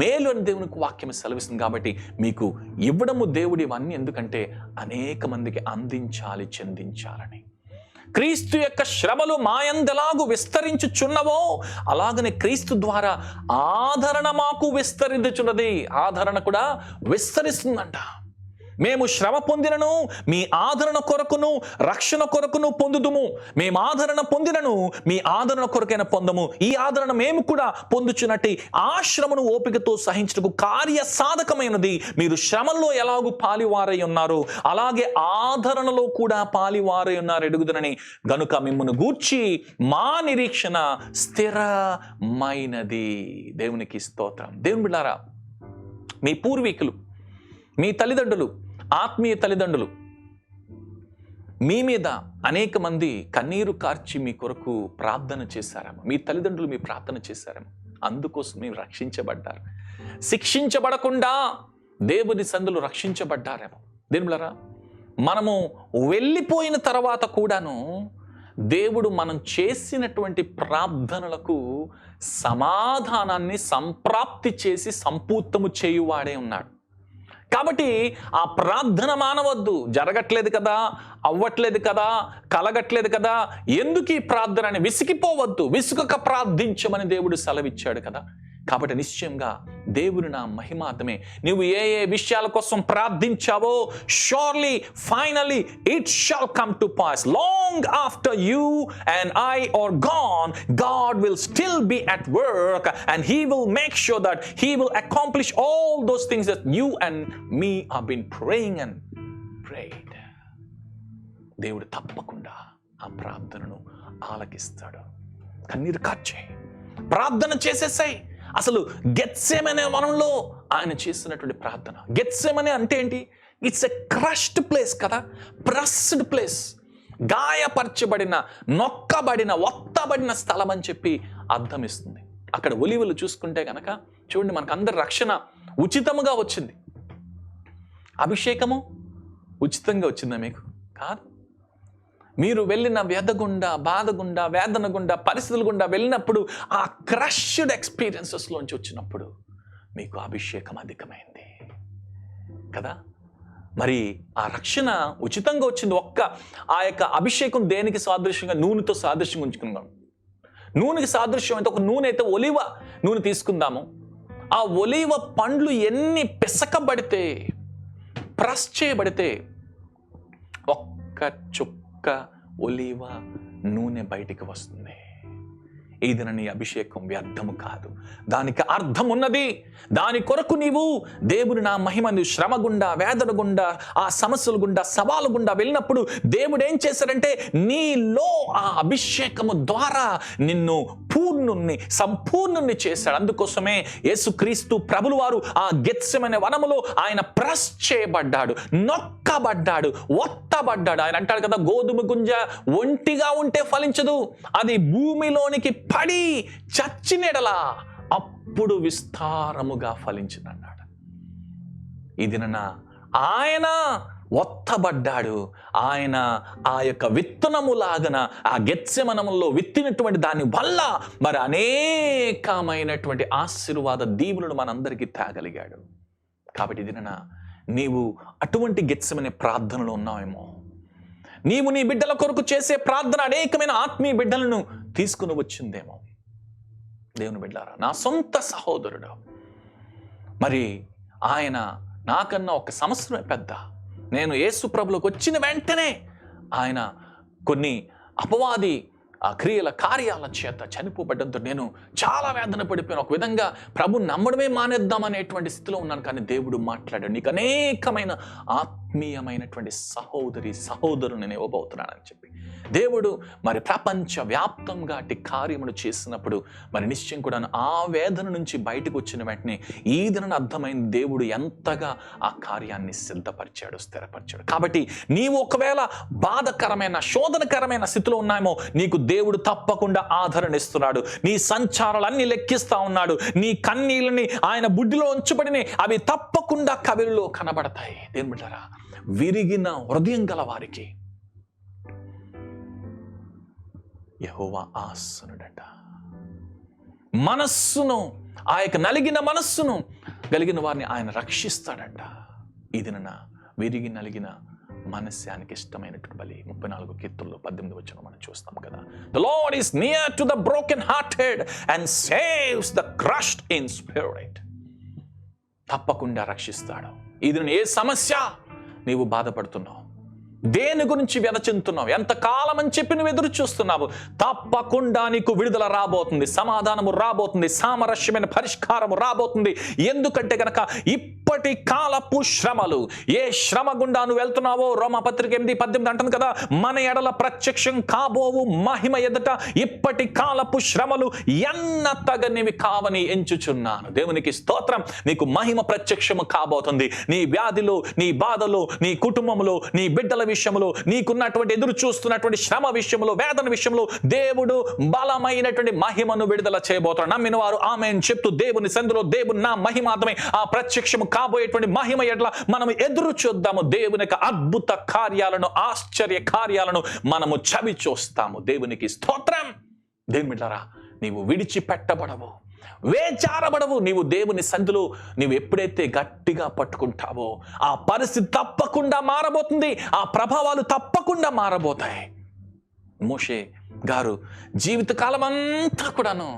A: మేలు అని దేవునికి వాక్యం సెలవిస్తుంది. కాబట్టి మీకు ఇవ్వడము దేవుడు ఇవన్నీ ఎందుకంటే అనేక మందికి అందించాలి, చెందించాలని. క్రీస్తు యొక్క శ్రమలు మాయందెలాగు విస్తరించుచున్నవో అలాగనే క్రీస్తు ద్వారా ఆదరణ మాకు విస్తరించుచున్నది. ఆదరణ కూడా విస్తరిస్తుందంట. మేము శ్రమ పొందినను మీ ఆదరణ కొరకును రక్షణ కొరకును పొందుదుము. మేము ఆదరణ పొందినను మీ ఆదరణ కొరకైన పొందము. ఈ ఆదరణ మేము కూడా పొందుచున్నట్టు ఆ శ్రమను ఓపికతో సహించుటకు కార్య సాధకమైనది. మీరు శ్రమల్లో ఎలాగూ పాలివారై ఉన్నారు, అలాగే ఆదరణలో కూడా పాలివారై ఉన్నారు ఎడుగుదనని. గనుక మిమ్మల్ని గూర్చి మా నిరీక్షణ స్థిరమైనది. దేవునికి స్తోత్రం. దేవుని బిడ్డారా, మీ పూర్వీకులు, మీ తల్లిదండ్రులు, ఆత్మీయ తల్లిదండ్రులు మీ మీద అనేక మంది కన్నీరు కార్చి మీ కొరకు ప్రార్థన చేశారేమో. మీ తల్లిదండ్రులు మీ ప్రార్థన చేశారేమో. అందుకోసం మీరు రక్షించబడ్డారు. శిక్షించబడకుండా దేవుని సందులు రక్షించబడ్డారేమో. దేవులారా, మనము వెళ్ళిపోయిన తర్వాత కూడాను దేవుడు మనం చేసినటువంటి ప్రార్థనలకు సమాధానాన్ని సంప్రాప్తి చేసి సంపూర్తము చేయువాడే ఉన్నాడు. కాబట్టి ఆ ప్రార్థన మానవద్దు. జరగట్లేదు కదా, అవ్వట్లేదు కదా, కలగట్లేదు కదా, ఎందుకు ఈ ప్రార్థన అని విసిగిపోవద్దు. విసుగక ప్రార్థించమని దేవుడు సెలవిచ్చాడు కదా. కాబట్టి నిశ్చయంగా దేవుని నా మహిమార్థమే నువ్వు ఏ ఏ విషయాల కోసం ప్రార్థించావో surely finally it shall come to pass. Long after you and I are gone, God will still be at work and he will make sure that he will accomplish all those things that you and me have been praying and prayed. దేవుడు తప్పకుండా ఆ ప్రార్థనను ఆలకిస్తాడు. కన్నీరు కార్చే ప్రార్థన చేసేసాయి. అసలు గెత్సేమనే వనంలో ఆయన చేసినటువంటి ప్రార్థన. గెత్సేమనే అంటే ఏంటి? ఇట్స్ ఎ క్రష్డ్ ప్లేస్ కదా, ప్రెస్డ్ ప్లేస్, గాయపరచబడిన, నొక్కబడిన, ఒత్తబడిన స్థలం అని చెప్పి అర్థం ఇస్తుంది. అక్కడ ఒలీవలు చూసుకుంటే కనుక చూడండి, మనకు అందరి రక్షణ ఉచితముగా వచ్చింది. అభిషేకము ఉచితంగా వచ్చిందా మీకు? కాదు. మీరు వెళ్ళిన వ్యధ గుండా, బాధ గుండా, వేదన గుండా, పరిస్థితుల గుండా వెళ్ళినప్పుడు ఆ క్రష్డ్ ఎక్స్పీరియన్సెస్లోంచి వచ్చినప్పుడు మీకు అభిషేకం అధికమైంది కదా. మరి ఆ రక్షణ ఉచితంగా వచ్చింది. ఆ యొక్క అభిషేకం దేనికి సాదృశ్యంగా? నూనెతో సాదృశ్యంగా ఉంచుకున్నాం. నూనెకి సాదృశ్యం అయితే ఒక నూనె అయితే ఒలివ నూనె తీసుకుందాము. ఆ ఒలివ పండ్లు ఎన్ని పిసకబడితే, ప్రెస్ చేయబడితే ఒక్క చుక్క ఒలివ నూనె బయటికి వస్తుంది. ఇది నీ అభిషేకం వ్యర్థము కాదు, దానికి అర్థం ఉన్నది. దాని కొరకు నీవు దేవుని నా మహిమను శ్రమ గుండా, వేదన గుండా, ఆ సమస్యల గుండా, సవాలు గుండా వెళ్ళినప్పుడు దేవుడు ఏం చేశాడంటే నీలో ఆ అభిషేకము ద్వారా నిన్ను పూర్ణుణ్ణి, సంపూర్ణుణ్ణి చేశాడు. అందుకోసమే యేసుక్రీస్తు ప్రభులు వారు ఆ గెత్సెమనే వనములో ఆయన ప్రెస్ చేయబడ్డాడు, నొక్కబడ్డాడు, ఒత్తబడ్డాడు. ఆయన అంటాడు కదా, గోధుమ గుంజ ఒంటిగా ఉంటే ఫలించదు, అది భూమిలోనికి పడి చచ్చినెడలా అప్పుడు విస్తారముగా ఫలించిందన్నాడు. ఇది ఆయన ఒత్తబడ్డాడు. ఆయన ఆ యొక్క విత్తనములాగన ఆ గెత్సెమనములో విత్తినటువంటి దాని వల్ల మరి అనేకమైనటువంటి ఆశీర్వాద దీవులను మనందరికీ తేగలిగాడు. కాబట్టి ఇది నీవు అటువంటి గెత్సెమనే ప్రార్థనలో ఉన్నావేమో. నీవు నీ బిడ్డల కొరకు చేసే ప్రార్థన అనేకమైన ఆత్మీయ బిడ్డలను తీసుకుని వచ్చిందేమో. దేవుని బిడ్డారా, నా సొంత సహోదరుడు, మరి ఆయన నాకన్నా ఒక సంవత్సరమే పెద్ద. నేను యేసు ప్రభులోకి వచ్చిన వెంటనే ఆయన కొన్ని అపవాది ఆ క్రియల కార్యాల చేత చనిపోబడ్డంతో నేను చాలా వేదన పడిపోయాను. ఒక విధంగా ప్రభు నమ్మడమే మానేద్దామనేటువంటి స్థితిలో ఉన్నాను. కానీ దేవుడు మాట్లాడాడు, నీకు అనేకమైన ఆత్మీయమైనటువంటి సహోదరుని నేను ఇవ్వబోతున్నానని చెప్పి దేవుడు మరి ప్రపంచవ్యాప్తంగా అట్టి కార్యములు చేసినప్పుడు మరి నిశ్చయం కూడా ఆ వేదన నుంచి బయటకు వచ్చిన వెంటనే ఈ దిన అర్థమైన దేవుడు ఎంతగా ఆ కార్యాన్ని సిద్ధపరిచాడు, స్థిరపరిచాడు. కాబట్టి నీవు ఒకవేళ బాధకరమైన, శోధనకరమైన స్థితిలో ఉన్నామో నీకు దేవుడు తప్పకుండా ఆదరణ ఇస్తున్నాడు. నీ సంచారాలన్నీ లెక్కిస్తా ఉన్నాడు. నీ కన్నీళ్ళని ఆయన బుడ్డిలో ఉంచబడిని అవి తప్పకుండా కవిలో కనబడతాయి. దేని బిడ్డరా, విరిగిన హృదయం గల వారికి యెహోవా ఆసనుడట. మనస్సును, ఆ యొక్క నలిగిన మనస్సును కలిగిన వారిని ఆయన రక్షిస్తాడంట. ఇది విరిగి నలిగిన మనస్యానికి ఇష్టమైనటువంటి బలి. 34 కీర్తనలో 18 వచనం మనం చూస్తాం కదా. The Lord is near to the broken hearted and saves the crushed in spirit. తప్పకుండా రక్షిస్తాడు. ఇది ఏ సమస్య నీవు బాధపడుతున్నావు? దేని గురించి వ్యధ చెందుతున్నావు? ఎంతకాలం అని చెప్పి నువ్వు ఎదురు చూస్తున్నావు? తప్పకుండా నీకు విడుదల రాబోతుంది, సమాధానము రాబోతుంది, సామరస్యమైన పరిష్కారము రాబోతుంది. ఎందుకంటే గనక ఇప్పటి కాలపు శ్రమలు, ఏ శ్రమ గుండా నువ్వు వెళ్తున్నావో రోమాపత్రిక 8:18 అంటుంది కదా, మన ఎడల ప్రత్యక్షం కాబోవు మహిమ ఎదుట ఇప్పటి కాలపు శ్రమలు ఎన్న తగనివి కావని ఎంచుచున్నాను. దేవునికి స్తోత్రం. నీకు మహిమ ప్రత్యక్షము కాబోతుంది. నీ వ్యాధిలో, నీ బాధలో, నీ కుటుంబంలో, నీ బిడ్డల విషయంలో, నీకున్నటువంటి ఎదురు చూస్తున్నటువంటి శ్రమ విషయంలో, వేదన విషయంలో దేవుడు బలమైనటువంటి మహిమను విడుదల చేయబోతున్నాడు. నమ్మిన వారు ఆమేన్ చెప్తూ దేవుని సందులో దేవుని నా మహిమాత్మే ఆ ప్రత్యక్షము కాబోయేటువంటి మహిమ ఎట్లా మనం ఎదురు చూద్దాము. దేవుని యొక్క అద్భుత కార్యాలను, ఆశ్చర్య కార్యాలను మనము చవి చూస్తాము. దేవునికి స్తోత్రం. దేవుని బిడ్డలారా, నీవు విడిచిపెట్టబడవు, వేచారబడవు. నీవు దేవుని సంధిలో నీవు ఎప్పుడైతే గట్టిగా పట్టుకుంటావో ఆ పరిస్థితి తప్పకుండా మారబోతుంది, ఆ ప్రభావాలు తప్పకుండా మారబోతాయి. మోషే గారు జీవితకాలం అంతా కూడాను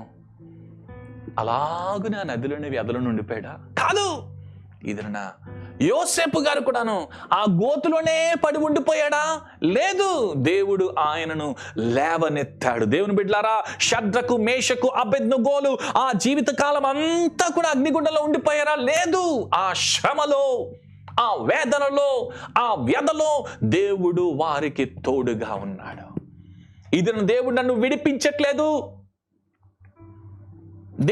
A: అలాగునే ఆ నదిలోని వ్యాధులను ఉండిపోయాడా? కాదు. ఇదన యోసేపు గారు కూడాను ఆ గోతులోనే పడి ఉండిపోయాడా? లేదు. దేవుడు ఆయనను లేవనెత్తాడు. దేవుని బిడ్డలారా, షద్రకు, మేషకు, అబేద్నెగోలు ఆ జీవితకాలం అంతా కూడా అగ్నిగుండంలో ఉండిపోయారా? లేదు. ఆ శ్రమలో, ఆ వేదనలో, ఆ వ్యధలో దేవుడు వారికి తోడుగా ఉన్నాడు. ఇది దేవుడు నన్ను విడిపించట్లేదు,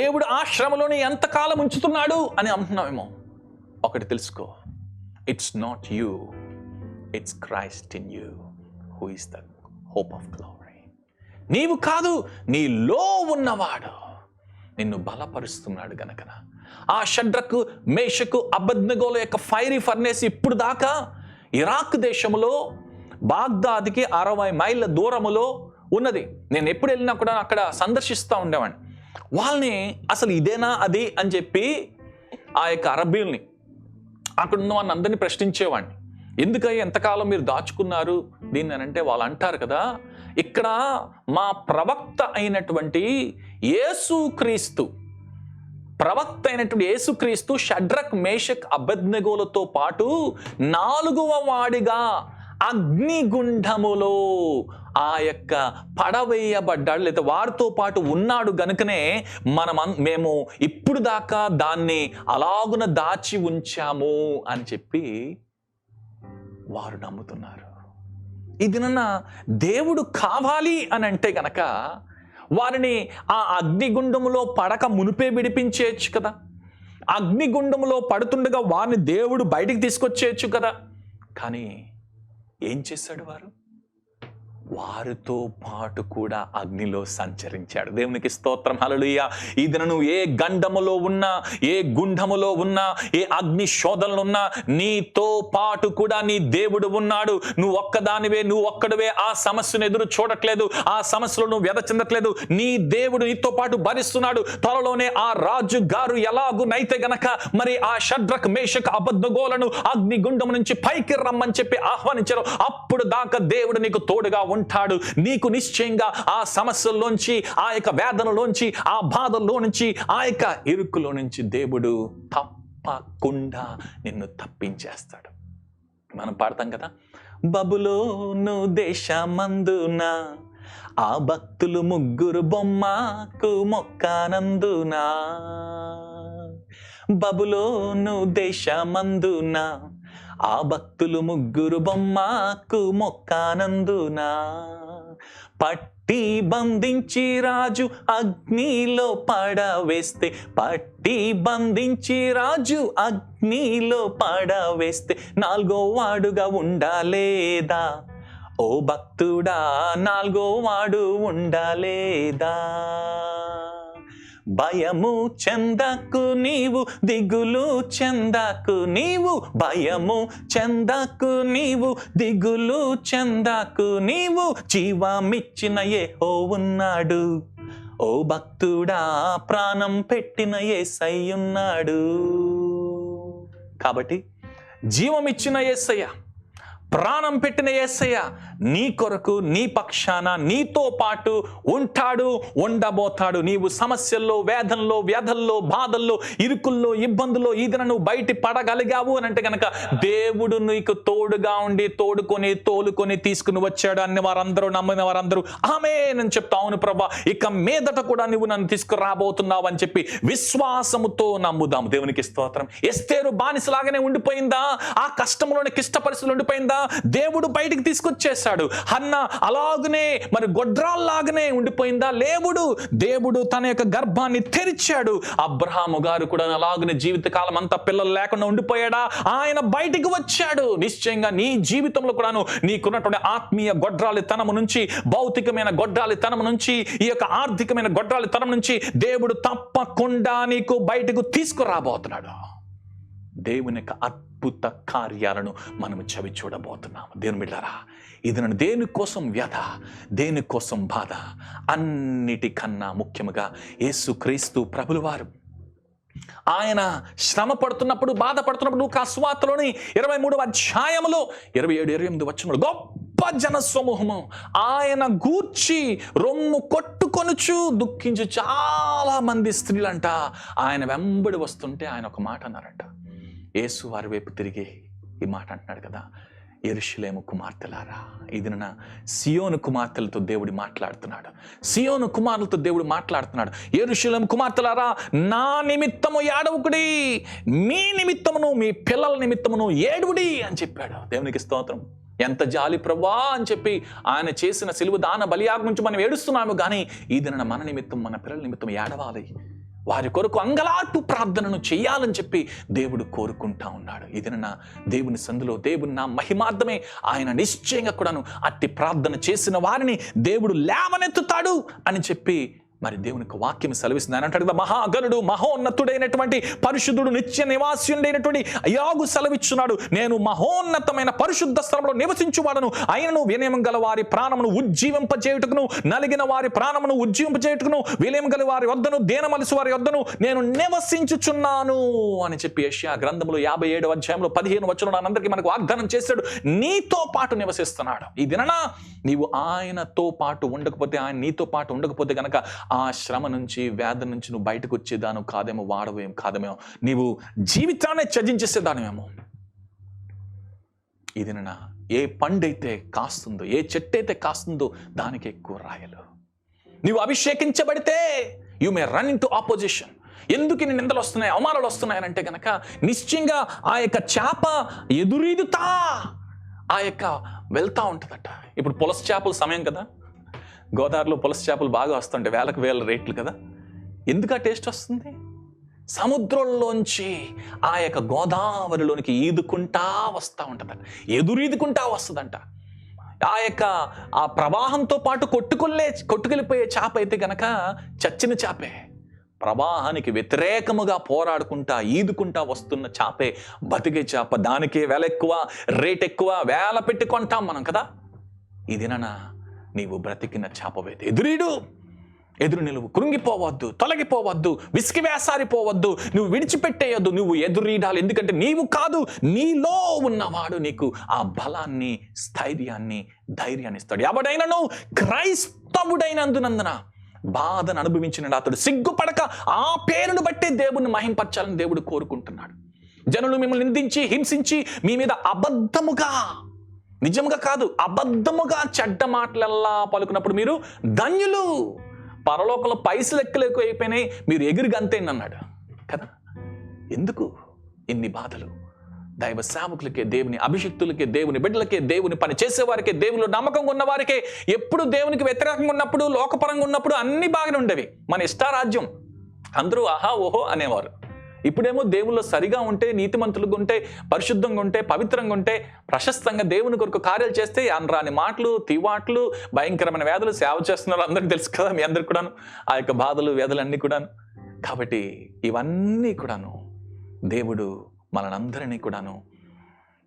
A: దేవుడు ఆ శ్రమలోనే ఎంతకాలం ఉంచుతున్నాడు అని అంటున్నామేమో. ఒకటి తెలుసుకో, it's not you, it's Christ in you who is the hope of glory. నీవు కాదు, నీలో ఉన్నవాడు నిన్ను బలపరుస్తున్నాడు గనక. ఆ షడ్రకు, మేషకు, అబేద్నెగోల యొక్క ఫైరీ ఫర్నేస్ ఇప్పుడు దాకా ఇరాక్ దేశంలో బాగ్దాద్కి 60 మైళ్ళ దూరములో ఉన్నది. నేను ఎప్పుడు వెళ్ళినా కూడా అక్కడ సందర్శిస్తూ ఉండేవాడిని. వాళ్ళని అసలు ఇదేనా అది అని చెప్పి ఆ యొక్క అరబీల్ని, అక్కడ ఉన్న వాళ్ళని అందరినీ ప్రశ్నించేవాడిని. ఎందుకయ్యా ఎంతకాలం మీరు దాచుకున్నారు దీన్ని అని అంటే వాళ్ళు అంటారు కదా, ఇక్కడ మా ప్రవక్త అయినటువంటి యేసుక్రీస్తు, ప్రవక్త అయినటువంటి యేసుక్రీస్తు షడ్రక్, మేషక్, అబేద్నెగోలతో పాటు 4వ వాడిగా అగ్నిగుండములో ఆ యొక్క పడవేయబడ్డాడు, లేదా వారితో పాటు ఉన్నాడు గనుకనే మేము ఇప్పుడు దాకా దాన్ని అలాగున దాచి ఉంచాము అని చెప్పి వారు నమ్ముతున్నారు. ఇది నన్న దేవుడు కావాలి అని అంటే గనక వారిని ఆ అగ్నిగుండములో పడక మునిపే విడిపించేయచ్చు కదా. అగ్నిగుండములో పడుతుండగా వారిని దేవుడు బయటికి తీసుకొచ్చేయచ్చు కదా. కానీ ఏం చేశాడు? వారితో పాటు కూడా అగ్నిలో సంచరించాడు. దేవునికి స్తోత్రం. హల్లెలూయా. ఈ దిన నువ్వు ఏ గండములో ఉన్నా, ఏ గుండములో ఉన్నా, ఏ అగ్ని శోధనలో ఉన్నా, నీతో పాటు కూడా నీ దేవుడు ఉన్నాడు. నువ్వు ఒక్కదానివే, నువ్వు ఒక్కడివే ఆ సమస్యను ఎదురు చూడట్లేదు, ఆ సమస్యలో నువ్వు వ్యధ చెందట్లేదు. నీ దేవుడు నీతో పాటు భరిస్తున్నాడు. త్వరలోనే ఆ రాజు గారు ఎలాగునైతే గనక మరి ఆ షడ్రక్, మేషక్, అబేద్నెగోలను అగ్ని గుండము నుంచి పైకి రమ్మని చెప్పి ఆహ్వానించారు, అప్పుడు దాకా దేవుడు నీకు తోడుగా ఉంటాడు. నీకు నిశ్చయంగా ఆ సమస్యల్లోంచి, ఆ యొక్క వేదనలోంచి, ఆ బాధల్లో నుంచి, ఆ యొక్క ఇరుకులో నుంచి దేవుడు తప్పకుండా నిన్ను తప్పించేస్తాడు. మనం పాడతాం కదా, బబులోను దేశమందున ఆ భక్తులు 3 బొమ్మకు మొక్కనందున, బబులోను దేశమందున ఆ భక్తులు 3 బొమ్మకు మొక్కనందున, పట్టి బంధించి రాజు అగ్నిలో పడవేస్తే, పట్టి బంధించి రాజు అగ్నిలో పడవేస్తే 4వ వాడుగా ఉండాలేదా? ఓ భక్తుడా, 4వ వాడు ఉండాలేదా? భయము చెందకు నీవు, దిగులు చెందకు నీవు, భయము చెందకు నీవు, దిగులు చెందకు నీవు, జీవమిచ్చిన యెహోవా ఉన్నాడు. ఓ భక్తుడా, ప్రాణం పెట్టిన యేసయ్య ఉన్నాడు. కాబట్టి జీవమిచ్చిన యేసయ్య, ప్రాణం పెట్టిన యేసయ్య నీ కొరకు, నీ పక్షాన, నీతో పాటు ఉంటాడు, ఉండబోతాడు. నీవు సమస్యల్లో, వేదనలో, వ్యధల్లో, బాధల్లో, ఇరుకుల్లో, ఇబ్బందుల్లో ఈ దిన నువ్వు బయట పడగలిగావు అని అంటే కనుక దేవుడు నీకు తోడుగా ఉండి తోడుకొని తోలుకొని తీసుకుని వచ్చాడు అన్ని వారందరూ, నమ్మిన వారందరూ ఆమేన్ చెప్తా. అవును ప్రభా, ఇక మీదట కూడా నువ్వు నన్ను తీసుకురాబోతున్నావు అని చెప్పి విశ్వాసముతో నమ్ముదాం. దేవునికి స్తోత్రం. ఎస్తేరు బానిసలాగానే ఉండిపోయిందా? ఆ కష్టంలోని క్లిష్ట పరిస్థితులు ఉండిపోయిందా? దేవుడు బయటికి తీసుకొచ్చేశాడు. హన్న అలాగనే మరి గొడ్రాల్లాగానే ఉండిపోయిందా? దేవుడు తన యొక్క గర్భాన్ని తెరిచాడు. అబ్రహాము గారు కూడా అలాగనే జీవితకాలం అంతా పిల్లలు లేకుండా ఉండిపోయాడా? ఆయన బయటికి వచ్చాడు. నిశ్చయంగా నీ జీవితంలో కూడాను నీకున్నటువంటి ఆత్మీయ గొడ్రాలితనము నుంచి, భౌతికమైన గొడ్రాలితనం నుంచి, ఈ యొక్క ఆర్థికమైన గొడ్రాలితనం నుంచి దేవుడు తప్పకుండా నీకు బయటకు తీసుకురాబోతున్నాడు. దేవుని యొక్క అద్భుత కార్యాలను మనం చవి చూడబోతున్నాము. దేవుని బిడ్డలారా, ఇది నన్ను దేనికోసం వ్యధ, దేనికోసం బాధ, అన్నిటికన్నా ముఖ్యముగా యేసుక్రీస్తు ప్రభుల వారు ఆయన శ్రమ పడుతున్నప్పుడు, బాధపడుతున్నప్పుడు సువార్తలోని 23వ అధ్యాయములో 27, 28 వచనములు గొప్ప జన సమూహము ఆయన గూర్చి రొమ్ము కొట్టుకొనుచు దుఃఖించు చాలా మంది స్త్రీలంట ఆయన వెంబడి వస్తుంటే ఆయన ఒక మాట అన్నారంట. యేసు వారి వైపు తిరిగి ఈ మాట అంటున్నాడు కదా, యెరూషలేము కుమార్తెలారా. ఇది నా సియోను కుమార్తెలతో దేవుడు మాట్లాడుతున్నాడు. సియోను కుమారులతో దేవుడు మాట్లాడుతున్నాడు. యెరూషలేము కుమార్తెలారా, నా నిమిత్తము ఏడవకుడి, మీ నిమిత్తమును, మీ పిల్లల నిమిత్తమును ఏడువుడి అని చెప్పాడు. దేవునికి స్తోత్రం. ఎంత జాలి ప్రభువా అని చెప్పి ఆయన చేసిన సిలువ దాన బలియాగం నుంచి మనం ఏడుస్తున్నాము. కానీ ఈ దిన మన నిమిత్తం, మన పిల్లల నిమిత్తం ఏడవాలి, వారి కొరకు అంగలాటు ప్రార్థనను చేయాలని చెప్పి దేవుడు కోరుకుంటా ఉన్నాడు. ఇది నా దేవుని సందులో దేవుని నా మహిమార్థమే ఆయన నిశ్చయంగా కూడాను అట్టి ప్రార్థన చేసిన వారిని దేవుడు లేవనెత్తుతాడు అని చెప్పి మరి దేవునికి వాక్యం సెలవిస్తుంది. ఆయన అంటాడు కదా, మహాగణుడు, మహోన్నతుడైనటువంటి పరిశుద్ధుడు, నిత్య నివాస్యుడైనటువంటి యాగు సెలవిచ్చున్నాడు. నేను మహోన్నతమైన పరిశుద్ధ స్థలంలో నివసించువాడను. ఆయనను వినయం గల వారి ప్రాణమును ఉజ్జీవింపజేయుటకును, నలిగిన వారి ప్రాణమును ఉజ్జీవింపజేయుటకును, వినయం గల వారి వద్దను, దేనమలసి వారి వద్దను నేను నివసించుచున్నాను అని చెప్పి యెషయా గ్రంథంలో 57వ అధ్యాయంలో 15 వచనంలో అందరికీ మనకు వాగ్దానం చేశాడు. నీతో పాటు నివసిస్తున్నాడు. ఈ దినన నీవు ఆయనతో పాటు ఉండకపోతే, ఆయన నీతో పాటు ఉండకపోతే గనక ఆ శ్రమ నుంచి, వేదన నుంచి నువ్వు బయటకు వచ్చేదాను కాదేమో, వాడవేం కాదేమో, నీవు జీవితాన్ని త్యజించేసేదానివేమో. ఇది నా ఏ పండైతే కాస్తుందో, ఏ చెట్టు అయితే కాస్తుందో దానికి ఎక్కువ రాయలు. నీవు అభిషేకించబడితే you may run into opposition. ఎందుకు ఇన్ని నిందలు వస్తున్నాయి, అవమానాలు వస్తున్నాయనంటే గనక నిశ్చయంగా ఆ యొక్క చేప ఎదురీదుతా ఆ యొక్క వెళ్తా ఉంటుందట. ఇప్పుడు పులస చేపల సమయం కదా, గోదావరిలో పులస చేపలు బాగా వస్తుంటాయి, వేలకు వేల రేట్లు కదా. ఎందుకు ఆ టేస్ట్ వస్తుంది? సముద్రంలోంచి ఆ యొక్క గోదావరిలోనికి ఈదుకుంటా వస్తూ ఉంటుందంట, ఎదురీదుకుంటా వస్తుందంట. ఆ యొక్క ఆ ప్రవాహంతో పాటు కొట్టుకెళ్ళిపోయే చేప అయితే గనక చచ్చిన చేపే. ప్రవాహానికి వ్యతిరేకముగా పోరాడుకుంటా, ఈదుకుంటా వస్తున్న చేపే బతికే చేప. దానికే వెల ఎక్కువ, రేట్ ఎక్కువ, వేల పెట్టి కొంటాం మనం కదా. ఇదినా నీవు బ్రతికిన చేపవేది. ఎదురు నిలువు, కృంగిపోవద్దు, తొలగిపోవద్దు, విసికి వేసారిపోవద్దు, నువ్వు విడిచిపెట్టేయద్దు, నువ్వు ఎదురీడాలి. ఎందుకంటే నీవు కాదు, నీలో ఉన్నవాడు నీకు ఆ బలాన్ని, స్థైర్యాన్ని, ధైర్యాన్ని ఇస్తాడు. ఎవడైనను క్రైస్తవుడైనందునందున బాధను అనుభవించిన అతడు సిగ్గుపడక ఆ పేరును బట్టి దేవుణ్ణి మహింపరచాలని దేవుడు కోరుకుంటున్నాడు. జనులు మిమ్మల్ని నిందించి, హింసించి మీ మీద అబద్ధముగా, నిజంగా కాదు అబద్ధముగా చెడ్డ మాటలల్లా పలుకున్నప్పుడు మీరు ధన్యులు, పరలోకంలో పైసలు ఎక్కువ అయిపోయినాయి, మీరు ఎగిరి గంతేండి అన్నాడు కదా. ఎందుకు ఇన్ని బాధలు? దైవ సేవకులకే, దేవుని అభిషిక్తులకే, దేవుని బిడ్డలకే, దేవుని పని చేసేవారికే, దేవుని నమ్మకంగా ఉన్న వారికే. ఎప్పుడు దేవునికి వ్యతిరేకంగా ఉన్నప్పుడు, లోకపరంగా ఉన్నప్పుడు అన్ని బాగానే ఉండేవి. మన ఇష్టారాజ్యం, అందరూ ఆహా ఓహో అనేవారు. ఇప్పుడేమో దేవుళ్ళు సరిగా ఉంటే, నీతిమంతులుగా ఉంటే, పరిశుద్ధంగా ఉంటే, పవిత్రంగా ఉంటే, ప్రశస్తంగా దేవుని కొరకు కార్యాలు చేస్తే అనరాని మాటలు, తివాట్లు, భయంకరమైన వ్యాధులు సేవ చేస్తున్నారు. అందరికీ తెలుసు కదా, మీ అందరికి కూడాను ఆ యొక్క బాధలు, వ్యాధులు అన్నీ కూడాను. కాబట్టి ఇవన్నీ కూడాను దేవుడు మనందరినీ కూడాను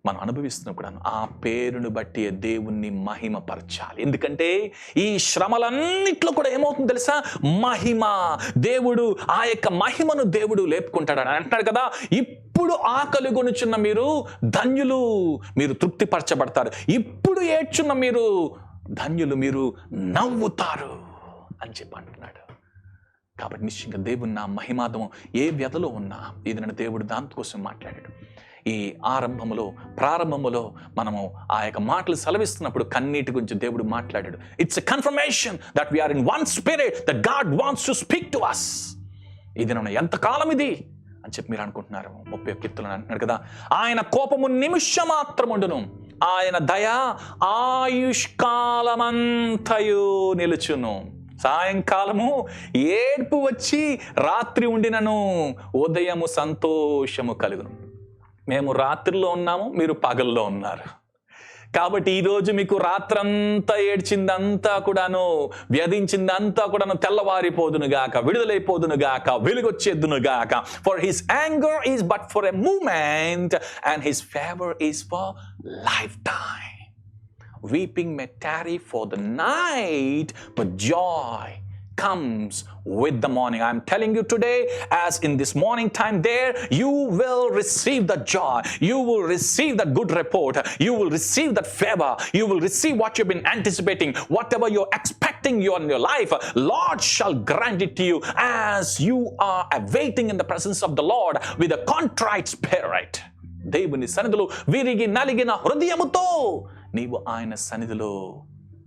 A: మనం అనుభవిస్తున్న కూడాను ఆ పేరును బట్టి దేవుణ్ణి మహిమపరచాలి. ఎందుకంటే ఈ శ్రమలన్నిట్లో కూడా ఏమవుతుంది తెలుసా? మహిమ. దేవుడు ఆ యొక్క మహిమను దేవుడు లేపుకుంటాడు అని అంటున్నాడు కదా. ఇప్పుడు ఆకలి కొనుచున్న మీరు ధన్యులు, మీరు తృప్తిపరచబడతారు. ఇప్పుడు ఏడ్చున్న మీరు ధన్యులు, మీరు నవ్వుతారు అని చెప్పి అంటున్నాడు. కాబట్టి నిశ్చయంగా దేవుని నా మహిమాదము ఏ వ్యధలో ఉన్నా ఏదైనా దేవుడు దానికోసం మాట్లాడాడు. ఈ ప్రారంభములో మనము ఆ యొక్క మాటలు సెలవిస్తున్నప్పుడు కన్నీటి గురించి దేవుడు మాట్లాడాడు. It's a confirmation that we are in one spirit, that God wants to speak to us. ఇది నన్ను ఎంతకాలం ఇది అని చెప్పి మీరు అనుకుంటున్నారు. 30 కీర్తనలు అంటున్నాడు కదా, ఆయన కోపము నిమిషం మాత్రముండును, ఆయన దయ ఆయుష్కాలమంతయు నిలుచును. సాయంకాలము ఏడ్పు వచ్చి రాత్రి ఉండినను ఉదయము సంతోషము కలుగును. మేము రాత్రిలో ఉన్నాము, మీరు పగల్లో ఉన్నారు. కాబట్టి ఈరోజు మీకు రాత్రంతా ఏడ్చిందంతా కూడాను, వ్యధించిందంతా కూడాను తెల్లవారిపోదునుగాక, విడుదలైపోదునుగాక, వెలుగొచ్చేద్దునుగాక. For his anger is but for a moment and his favour is for lifetime. Weeping may tarry for the night, but joy comes with the morning. I am telling you today, as in this morning time there, you will receive the joy. You will receive that good report. You will receive that favor. You will receive what you've been anticipating. Whatever you're expecting in your life, Lord shall grant it to you as you are awaiting in the presence of the Lord with a contrite spirit. దేవుని సన్నిధిలో విరిగి నలిగిన హృదయముతో నీవు ఆయన సన్నిధిలో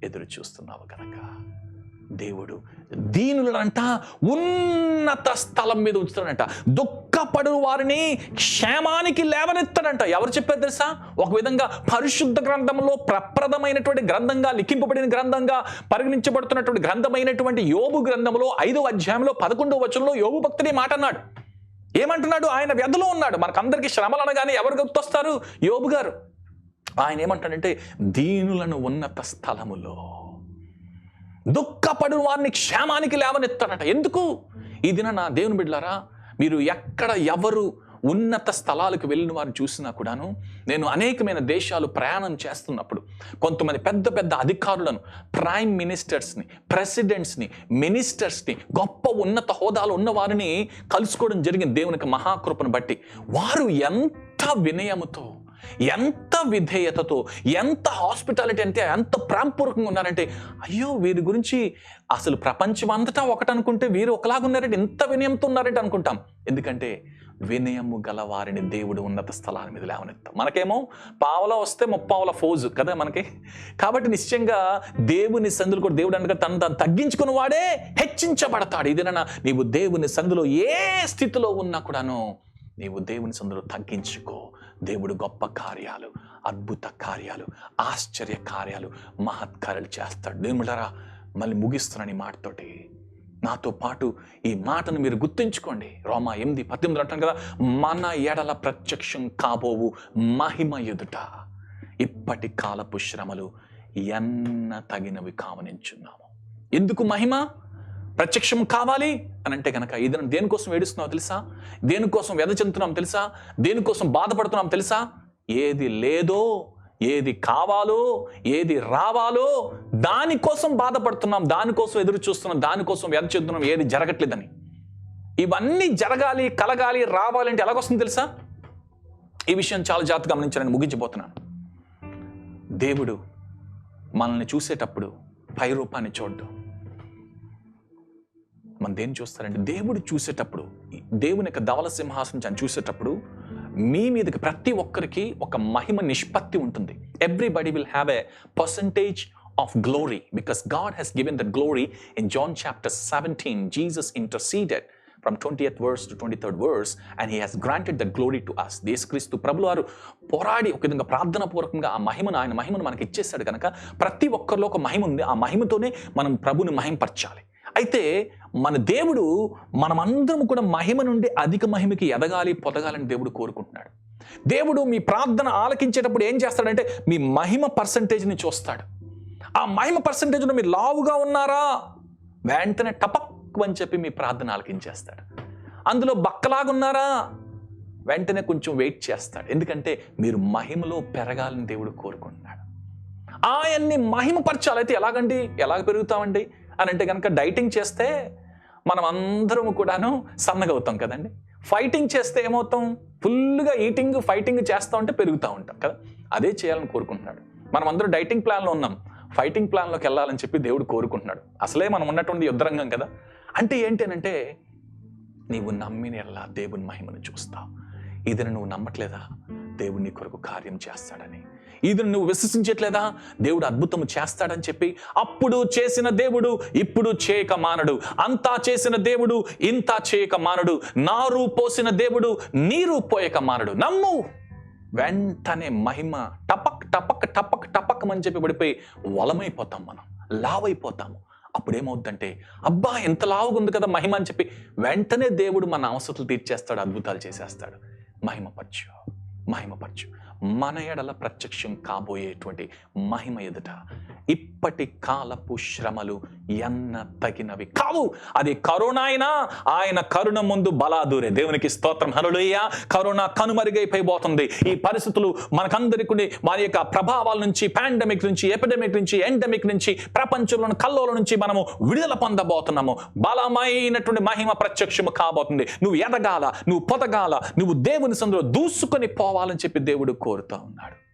A: ఎదురు చూస్తున్నావు కనుక దేవుడు దీనులంట ఉన్నత స్థలం మీద ఉంచుతాడంట. దుఃఖపడు వారిని క్షేమానికి లేవనెత్తాడంట. ఎవరు చెప్పారు తెలుసా? ఒక విధంగా పరిశుద్ధ గ్రంథంలో ప్రప్రదమైనటువంటి గ్రంథంగా, లిఖింపబడిన గ్రంథంగా పరిగణించబడుతున్నటువంటి గ్రంథమైనటువంటి యోబు గ్రంథంలో 5వ అధ్యాయంలో 11వ వచనంలో యోబు భక్తుడి మాట అన్నాడు. ఏమంటున్నాడు? ఆయన వ్యధలో ఉన్నాడు. మనకందరికీ శ్రమలు అనగానే ఎవరు గుర్తొస్తారు? యోబు గారు. ఆయన ఏమంటాడంటే, దీనులను ఉన్నత స్థలములో దుఃఖపడు వారిని క్షేమానికి లేవనెత్తాడట. ఎందుకు? ఈ దిన నా దేవుని బిడ్డలారా, మీరు ఎక్కడ ఎవరు ఉన్నత స్థలాలకు వెళ్ళిన వారిని చూసినా కూడాను, నేను అనేకమైన దేశాలు ప్రయాణం చేస్తున్నప్పుడు కొంతమంది పెద్ద పెద్ద అధికారులను, ప్రైమ్ మినిస్టర్స్ని, ప్రెసిడెంట్స్ని, మినిస్టర్స్ని, గొప్ప ఉన్నత హోదాలో ఉన్న వారిని కలుసుకోవడం జరిగింది దేవునికి మహాకృపను బట్టి. వారు ఎంత వినయముతో, ఎంత విధేయతతో, ఎంత హాస్పిటాలిటీ అంటే ఎంత ప్రేమపూర్వకంగా ఉన్నారంటే, అయ్యో వీరి గురించి అసలు ప్రపంచం అంతటా ఒకటనుకుంటే వీరు ఒకలాగున్నారంటే, ఎంత వినయంతో ఉన్నారంటే అనుకుంటాం. ఎందుకంటే వినయము గల వారిని దేవుడు ఉన్నత స్థలాల మీద లేవనెత్తాం. మనకేమో పావలా వస్తే ముప్పావల ఫోజు కదా మనకి. కాబట్టి నిశ్చయంగా దేవుని సందులు కూడా దేవుడు అనగా తను తగ్గించుకున్న వాడే హెచ్చించబడతాడు. ఇదేనా నీవు దేవుని సందులో ఏ స్థితిలో ఉన్నా కూడాను నీవు దేవుని సందులో తగ్గించుకో. దేవుడు గొప్ప కార్యాలు, అద్భుత కార్యాలు, ఆశ్చర్య కార్యాలు, మహత్కార్యాలు చేస్తాడు. దేవుడారా, మళ్ళీ ముగిస్తున్నాను ఈ మాటతోటి. నాతో పాటు ఈ మాటను మీరు గుర్తుంచుకోండి. రోమా 8:18 అంటాం కదా, మన ఎడల ప్రత్యక్షం కాబోవు మహిమ ఎదుట ఇప్పటి కాలపు శ్రమలు ఎన్న తగినవి కావనించున్నాము. ఎందుకు మహిమ ప్రత్యక్షం కావాలి అని అంటే కనుక ఇది దేనికోసం ఏడుస్తున్నావు తెలుసా? దేనికోసం వ్యధ చెందుతున్నాం తెలుసా? దేనికోసం బాధపడుతున్నాం తెలుసా? ఏది లేదో, ఏది కావాలో, ఏది రావాలో దానికోసం బాధపడుతున్నాం, దానికోసం ఎదురు చూస్తున్నాం, దానికోసం వ్యధ చెందుతున్నాం, ఏది జరగట్లేదని. ఇవన్నీ జరగాలి, కలగాలి, రావాలంటే ఎలాగొస్తుంది తెలుసా? ఈ విషయం చాలా జాగ్రత్తగా గమనించాలని ముగించిపోతున్నాను. దేవుడు మనల్ని చూసేటప్పుడు పై రూపాన్ని చూడడం. మనం దేన్ని చూస్తారంటే, దేవుడు చూసేటప్పుడు, దేవుని యొక్క ధవల సింహాసనం చూసేటప్పుడు మీ మీదకి ప్రతి ఒక్కరికి ఒక మహిమ నిష్పత్తి ఉంటుంది. Everybody will have a percentage of glory because God has given that glory in John chapter 17. Jesus interceded from 20th verse to 23rd verse and he has granted that glory to us. యేసుక్రీస్తు ప్రభువు వారు పోరాడి ఒక విధంగా ప్రార్థన పూర్వకంగా ఆ మహిమను, ఆయన మహిమను మనకి ఇచ్చేశాడు కనుక ప్రతి ఒక్కరిలో ఒక మహిమ ఉంది. ఆ మహిమతోనే మనం ప్రభుని మహిమపరచాలి. అయితే మన దేవుడు మనమందరం కూడా మహిమ నుండి అధిక మహిమకి ఎదగాలి, పొదగాలని దేవుడు కోరుకుంటున్నాడు. దేవుడు మీ ప్రార్థన ఆలకించేటప్పుడు ఏం చేస్తాడంటే మీ మహిమ పర్సంటేజ్ని చూస్తాడు. ఆ మహిమ పర్సంటేజ్లో మీరు లావుగా ఉన్నారా, వెంటనే టపక్ అని చెప్పి మీ ప్రార్థన ఆలకించేస్తాడు. అందులో బక్కలాగున్నారా, వెంటనే కొంచెం వెయిట్ చేస్తాడు. ఎందుకంటే మీరు మహిమలో పెరగాలని దేవుడు కోరుకుంటున్నాడు. ఆయన్ని మహిమపరచాలైతే ఎలాగండి, ఎలాగ పెరుగుతామండి అని అంటే కనుక డైటింగ్ చేస్తే మనం అందరం కూడాను సన్నగవుతాం కదండి. ఫైటింగ్ చేస్తే ఏమవుతాం? ఫుల్గా ఈటింగ్ ఫైటింగ్ చేస్తూ ఉంటే పెరుగుతూ ఉంటాం కదా. అదే చేయాలని కోరుకుంటున్నాడు. మనం అందరూ డైటింగ్ ప్లాన్లో ఉన్నాం, ఫైటింగ్ ప్లాన్లోకి వెళ్ళాలని చెప్పి దేవుడు కోరుకుంటున్నాడు. అసలే మనం ఉన్నటువంటి యుద్ధరంగం కదా. అంటే ఏంటనంటే, నీవు నమ్మిన ఎలా దేవుని మహిమను చూస్తావు. ఇది నువ్వు నమ్మట్లేదా? దేవుడు నీ కొరకు కార్యం చేస్తాడని. ఇది నువ్వు విశ్వసించట్లేదా? దేవుడు అద్భుతం చేస్తాడని చెప్పి. అప్పుడు చేసిన దేవుడు ఇప్పుడు చేయక మానడు, అంతా చేసిన దేవుడు ఇంత చేయక మానడు, నారు పోసిన దేవుడు నీరు పోయక మానడు. నమ్ము, వెంటనే మహిమ టపక్ టపక్ టపక్ టపక్ అని చెప్పి పడిపోయి వలమైపోతాం, మనం లావైపోతాము. అప్పుడేమవుద్దంటే, అబ్బా ఎంత లావుగా ఉంది కదా మహిమ అని చెప్పి వెంటనే దేవుడు మన అవసరాలు తీర్చేస్తాడు, అద్భుతాలు చేసేస్తాడు. మహిమపరచు, మహిమపరచు. మన ఎడల ప్రత్యక్షం కాబోయేటువంటి మహిమ ఎదుట ఇప్పటి కాలపు శ్రమలు ఎన్న తగినవి కావు. అది కరోనా అయినా ఆయన కరుణ ముందు బలాదూరే. దేవునికి స్తోత్రం, హల్లెలూయా. కరోనా కనుమరుగైపోతుంది. ఈ పరిస్థితులు మనకందరికీ వారి యొక్క ప్రభావాల నుంచి, పాండమిక్ నుంచి, ఎపిడమిక్ నుంచి, ఎండమిక్ నుంచి, ప్రపంచంలోని కల్లోల నుంచి మనము విడుదల పొందబోతున్నాము. బలమైనటువంటి మహిమ ప్రత్యక్షము కాబోతుంది. నువ్వు ఎదగాల, నువ్వు పొదగాల, నువ్వు దేవుని సందులో దూసుకొని పోవాలని చెప్పి దేవుడు కోరుతూ ఉన్నాడు.